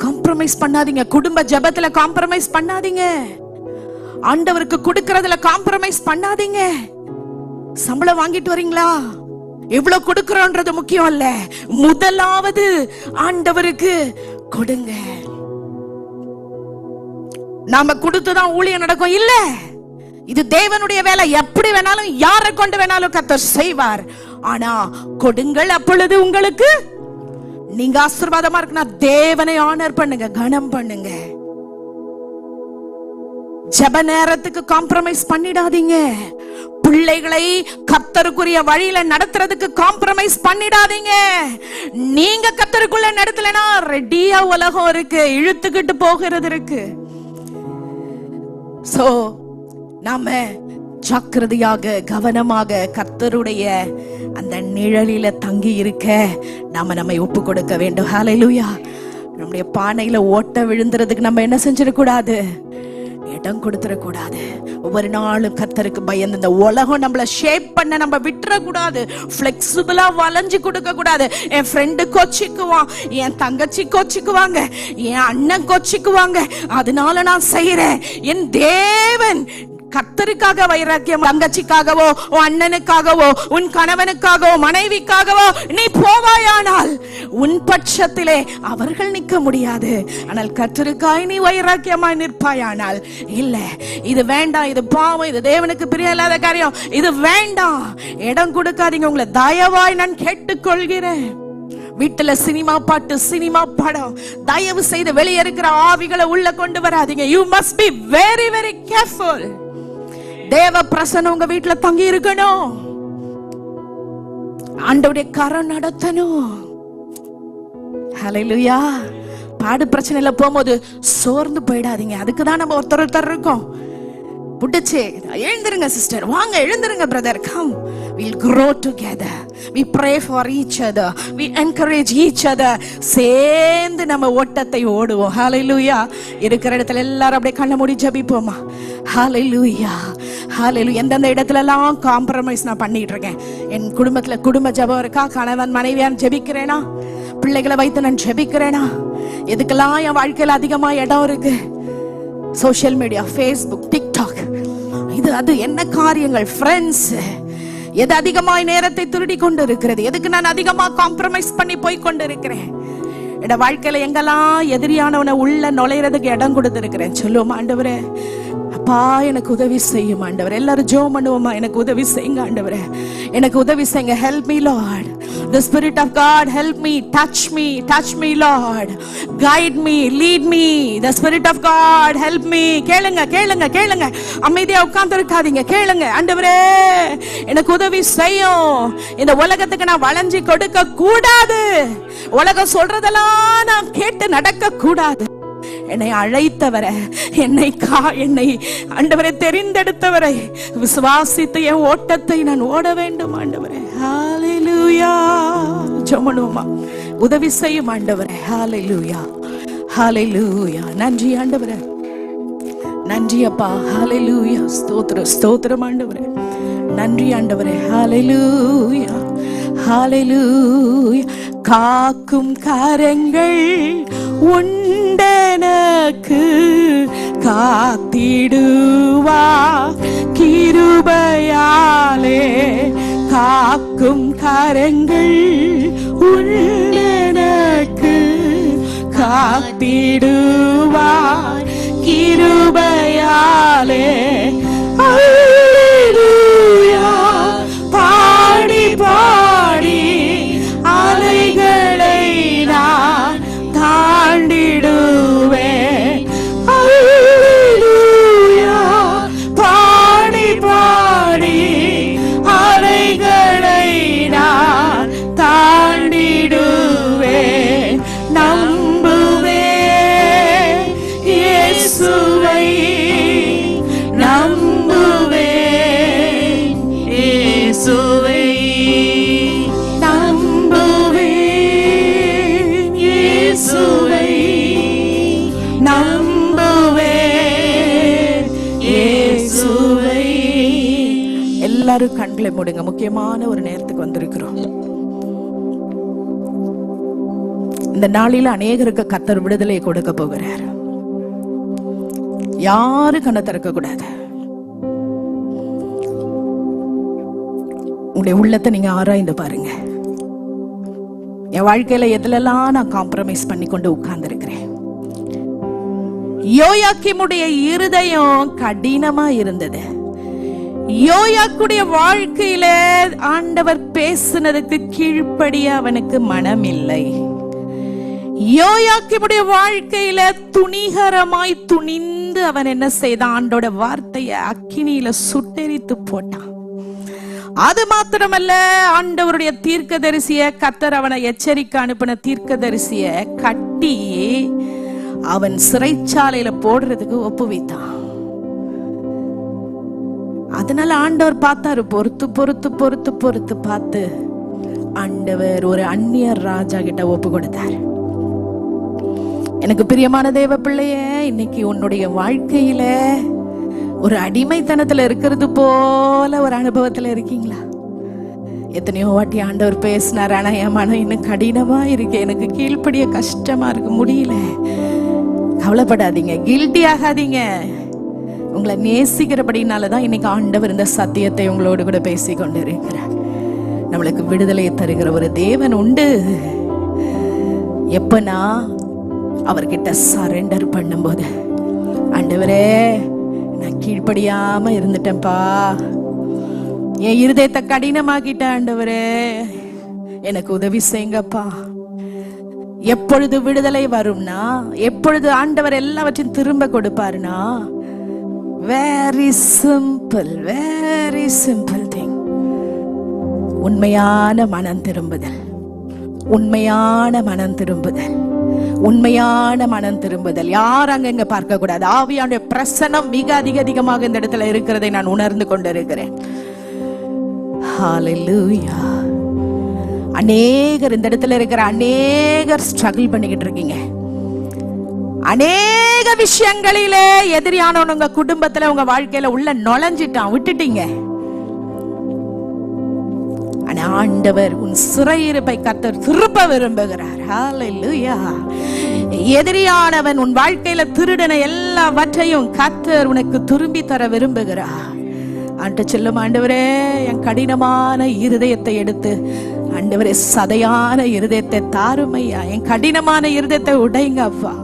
காம்ப்ரமைஸ் பண்ணாதீங்க. குடும்ப ஜெபத்துல காம்ப்ரமைஸ் பண்ணாதீங்க. ஆண்டவருக்கு கொடுக்கறதுல காம்ப்ரமைஸ் பண்ணாதீங்க. சம்பளம் வாங்கிட்டு வரீங்களா? எவ்வளவு கொடுக்கிறோன்றது முக்கியம் இல்ல. முதலாவது ஆண்டவருக்கு கொடுங்க. நாம கொடுத்துதான் ஊழியம் நடக்கும் இல்ல. இது தேவனுடைய வேலை. எப்படி வேணாலும், யாரை கொண்டு வேணாலும் கர்த்தர் செய்வார். ஆனா கொடுங்கள், அப்பொழுது உங்களுக்கு நீங்க ஆசீர்வாதமா இருக்குன்னா தேவனை ஆனர் பண்ணுங்க, கனம் பண்ணுங்க. ஜெப நேரத்துக்கு காம்ப்ரமைஸ் பண்ணிடாதீங்க. பிள்ளைகளை கர்த்தருக்குரிய வழியில நடத்துறதுக்கு காம்ப்ரமைஸ் பண்ணிடாதீங்க. நீங்க கர்த்தருக்குள்ள நடத்தலனா ரெடியா உலகம் இருக்கு, இழுத்துக்கிட்டு போகிறது இருக்கு. சோ நாம ஜாக்கிரதையாக, கவனமாக கர்த்தருடைய அந்த நிழலில தங்கி இருக்க நம்மை ஒப்பு கொடுக்க வேண்டும். ஹல்லேலூயா. நம்முடைய பானையில ஓட்ட விழுந்துறதுக்கு நம்ம என்ன செஞ்சிடக்கூடாது, இடம் கொடுத்துடக்கூடாது. ஒவ்வொரு நாளும் கர்த்தருக்கு பயந்து இந்த உலகம் நம்மள ஷேப் பண்ண நம்ம விட்டுறக்கூடாது. பிளெக்சிபிளா வளைஞ்சு கொடுக்க கூடாது. என் ஃப்ரெண்டு கோச்சிக்குவான், என் தங்கச்சி கோச்சிக்குவாங்க, என் அண்ணன் கோச்சிக்குவாங்க, அதனால நான் செய்யறேன். என் தேவன் கர்த்தருக்காக வைராக்கியம், தங்கச்சிக்காகவோ உன் அண்ணனுக்காகவோ உன் கணவனுக்காகவோ மனைவிக்காகவோ நீ போவாயானால் உன் பட்சத்திலே அவர்கள் நிற்க முடியாது. ஆனால் கர்த்தருக்காய் நீ வைராக்கியமாய் நிற்பாயானால், இல்ல இது வேண்டாம், இது பாவம், இது தேவனுக்கு பிரியம் இல்லாத காரியம், இது வேண்டாம், இடம் கொடுக்காதீங்க. உங்களை தயவாய் நான் கேட்டுக்கொள்கிறேன். வீட்டுல சினிமா பாட்டு, சினிமா படம் தயவு செய்து வெளியே இருக்கிற ஆவிகளை உள்ள கொண்டு வராதீங்க. You must be very very careful. தேவ பிரசன்னம் உங்க வீட்டுல தங்கி இருக்கணும். ஆண்டவருடைய கரம் நடத்தணும். ஹல்லேலூயா. பாடு பிரச்சனையில போகும்போது சோர்ந்து போயிடாதீங்க. அதுக்குதான் நம்ம ஒருத்தர் இருக்கோம். புடிச்சு எழுந்திருங்க சிஸ்டர், வாங்க எழுந்திருங்க brother, come, we'll grow together, we pray for each other, we encourage each other. சேர்ந்து நம்ம ஓட்டத்தை ஓடுவோம். ஹல்லேலூயா. இருக்கிற இடத்துல எல்லாரும் அப்படியே கண்ணை மூடி ஜெபிப்போமா. ஹல்லேலூயா, ஹல்லேலூயா. எந்தெந்த இடத்துல எல்லாம் காம்ப்ரமைஸ் நான் பண்ணிட்டு இருக்கேன், என் குடும்பத்துல குடும்ப ஜெபம் இருக்கா, கணவன் மனைவியான் ஜெபிக்கிறேனா, பிள்ளைகளை வைத்து நான் ஜெபிக்கிறேனா, எதுக்கெல்லாம் என் வாழ்க்கையில அதிகமா இடம் இருக்கு, சோஷியல் மீடியா, ஃபேஸ்புக், டிக்டாக், இது அது என்ன காரியங்கள், ஃப்ரெண்ட்ஸ், எது அதிகமாய் நேரத்தை திருடி கொண்டு இருக்கிறது, எதுக்கு நான் அதிகமா காம்ப்ரமைஸ் பண்ணி போய் கொண்டு இருக்கிறேன். என் வாழ்க்கையில எங்கெல்லாம் எதிரியானவனை உள்ள நுழையிறதுக்கு இடம் கொடுத்திருக்கிறேன். சொல்லுவோம், ஆண்டவரே அப்பா எனக்கு உதவி செய்யும் ஆண்டவரே. எல்லாரும் ஜெபம் பண்ணுவோமா, எனக்கு உதவி செய்யுங்க ஆண்டவரே, எனக்கு உதவி செய்யுங்க. Help me Lord, the spirit of God help me, touch me Lord, guide me, lead me, the spirit of God help me. கேளுங்க கேளுங்க கேளுங்க, அமைதியா உட்கார்ந்து இருக்காதீங்க, கேளுங்க. ஆண்டவரே எனக்கு உதவி செய்யும். இந்த உலகத்துக்கு நான் வளைஞ்சு கொடுக்க கூடாது. உலகம் சொல்றதெல்லாம் நான் கேட்டு நடக்க கூடாது. என்னை அழைத்தவரை, என்னை ஆண்டவரை தெரிந்தெடுத்தவரை விசுவாசித்து என் ஓட்டத்தை நான் ஓட வேண்டும் ஆண்டவரே. ஹல்லேலூயா. ஜெபமா உதவி செய்யும் ஆண்டவரே. ஹல்லேலூயா, ஹல்லேலூயா. நன்றி ஆண்டவரே, நன்றி அப்பா. ஹல்லேலூயா. ஸ்தோத்திரம் ஸ்தோத்திரம் ஆண்டவரே. நன்றி ஆண்டவரே. ஹல்லேலூயா, ஹல்லேலூயா. காக்கும் கரங்கள் உண்டெனக்கு, காத்திடுவா கிருபையாலே. காக்கும் கரங்கள் உண்டெனக்கு, காத்திடுவா கிருபை இயேசுவை நம்புவேன், இயேசுவை நம்புவேன், இயேசுவை நம்புவேன், இயேசுவை. எல்லாரும் கண்களை மூடுங்க. முக்கியமான ஒரு நேரத்துக்கு வந்திருக்கிறோம். இந்த நாளில அநேகருக்கு கர்த்தர் விடுதலை கொடுக்க போகிறார். யாரு கண்ணை திறக்க கூடாது. உங்களுடைய உள்ளத்தை நீங்க ஆராய்ந்து பாருங்க. என் வாழ்க்கையில எதுலெல்லாம் நான் காம்ப்ரமைஸ் பண்ணி கொண்டு உட்கார்ந்து இருக்கிறேன். யோயாக்கீமுடைய இருதயம் கடினமா இருந்தது. யோயாக்குடைய வாழ்க்கையில ஆண்டவர் பேசுனதுக்கு கீழ்ப்படிய அவனுக்கு மனம் இல்லை. யோயாக்கீமுடைய வாழ்க்கையில துணிகரமாய் துணிந்து அவன் என்ன செய்தான்? ஆண்டோட வார்த்தைய அக்கினியில சுட்டெரித்து போட்டான். அது மாத்திரமல்ல, ஆண்டவருடைய தீர்க்கதரிசிய, கர்த்தர் அவனை எச்சரிக்க அனுப்பின தீர்க்கதரிசிய கட்டி அவன் சிறைச்சாலையில போடுறதுக்கு ஒப்புவித்தான். அதனால ஆண்டவர் பார்த்தாரு. பொறுத்து பொறுத்து பொறுத்து பொறுத்து பார்த்து ஆண்டவர் ஒரு அந்நியர் ராஜா கிட்ட ஒப்பு கொடுத்தாரு. எனக்கு பிரியமான தேவ பிள்ளையே, இன்னைக்கு உன்னுடைய வாழ்க்கையில ஒரு அடிமைத்தனத்துல இருக்கிறது போல ஒரு அனுபவத்துல இருக்கீங்களா? எத்தனையோ வாட்டி ஆண்டவர் பேசினார், ஆனா என் மனம் இன்னும் கடினமா இருக்கு, எனக்கு கீழ்ப்படிய கஷ்டமா இருக்கு, முடியல. கவலைப்படாதீங்க, கில்ட்டி ஆகாதீங்க. உங்களை நேசிக்கிறபடினாலதான் இன்னைக்கு ஆண்டவர் இந்த சத்தியத்தை உங்களோடு கூட பேசி கொண்டு இருக்கிறார். நம்மளுக்கு விடுதலை தருகிற ஒரு தேவன் உண்டு. எப்பனா அவர்கிட்ட சரண்டர் பண்ணும்போது, ஆண்டவரே நான் கீழ்ப்படியாம இருந்துட்டேன்ப்பா, என் இருதயத்தை கடினமாக்கிட்டேன், ஆண்டவரே எனக்கு உதவி செய்யுங்கப்பா. எப்பொழுது விடுதலை வரும்னா, எப்பொழுது ஆண்டவர் எல்லாவற்றையும் திரும்ப கொடுப்பாருனா, வெரி சிம்பிள் திங். உண்மையான மனம் திரும்புதல், உண்மையான மனம் திரும்புதல், உண்மையான மனம் திரும்புதல். யார் அங்க பார்க்க கூடாது. ஆவியானுடைய பிரசன்னம் மிக அதிகமாக இந்த இடத்துல இருக்கிறதை நான் உணர்ந்து கொண்டிருக்கிறேன். ஹalleluya. அநேகர் இந்த இடத்துல இருக்கிற அநேகர் ஸ்ட்ரகிள் பண்ணிக்கிட்டு இருக்கீங்க. அநேக விஷயங்களிலே எதிரியானவன் உங்க குடும்பத்துல, உங்க வாழ்க்கையில உள்ள நுழைஞ்சிட்டான், விட்டுட்டீங்க. ஆனா ஆண்டவர் உன் சிறையிருப்பை கர்த்தர் திருப்ப விரும்புகிறார். ஹalleluya. எதிரியானவன் உன் வாழ்க்கையில திருடன எல்லாவற்றையும் கர்த்தர் உனக்கு திரும்பி தர விரும்புகிறார். ஆண்ட சொல்லும், ஆண்டவரே என் கடினமான இருதயத்தை எடுத்து, ஆண்டவரே சதையான இருதயத்தை தாருமையா, என் கடினமான இருதயத்தை உடைங்க அப்பா.